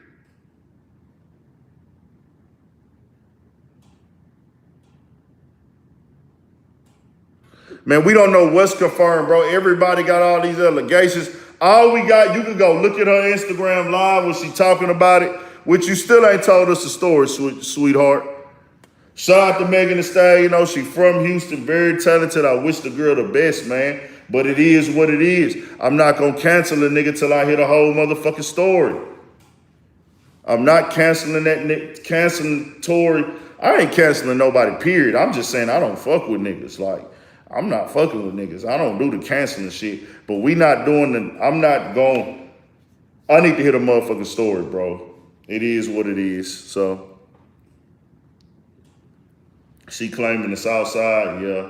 Man, we don't know what's confirmed, bro. Everybody got all these allegations. All we got, you can go look at her Instagram live when she talking about it, which you still ain't told us the story, sweetheart. Shout out to Megan Thee Stallion. You know, she from Houston, very talented. I wish the girl the best, man. But it is what it is. I'm not going to cancel a nigga till I hear the whole motherfucking story. I'm not canceling canceling Tory. I ain't canceling nobody, period. I'm just saying I don't fuck with niggas. Like, I'm not fucking with niggas. I don't do the canceling shit. But we not doing I need to hear the motherfucking story, bro. It is what it is. So she claiming the south side, yeah.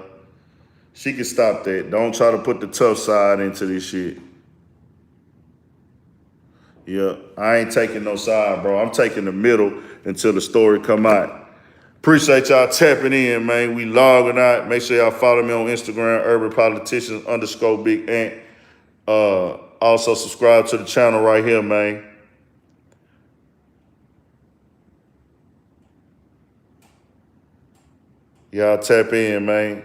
She can stop that. Don't try to put the tough side into this shit. Yeah, I ain't taking no side, bro. I'm taking the middle until the story come out. Appreciate y'all tapping in, man. We logging out. Make sure y'all follow me on Instagram, urbanpoliticians_Big Ant. Also subscribe to the channel right here, man. Y'all tap in, man.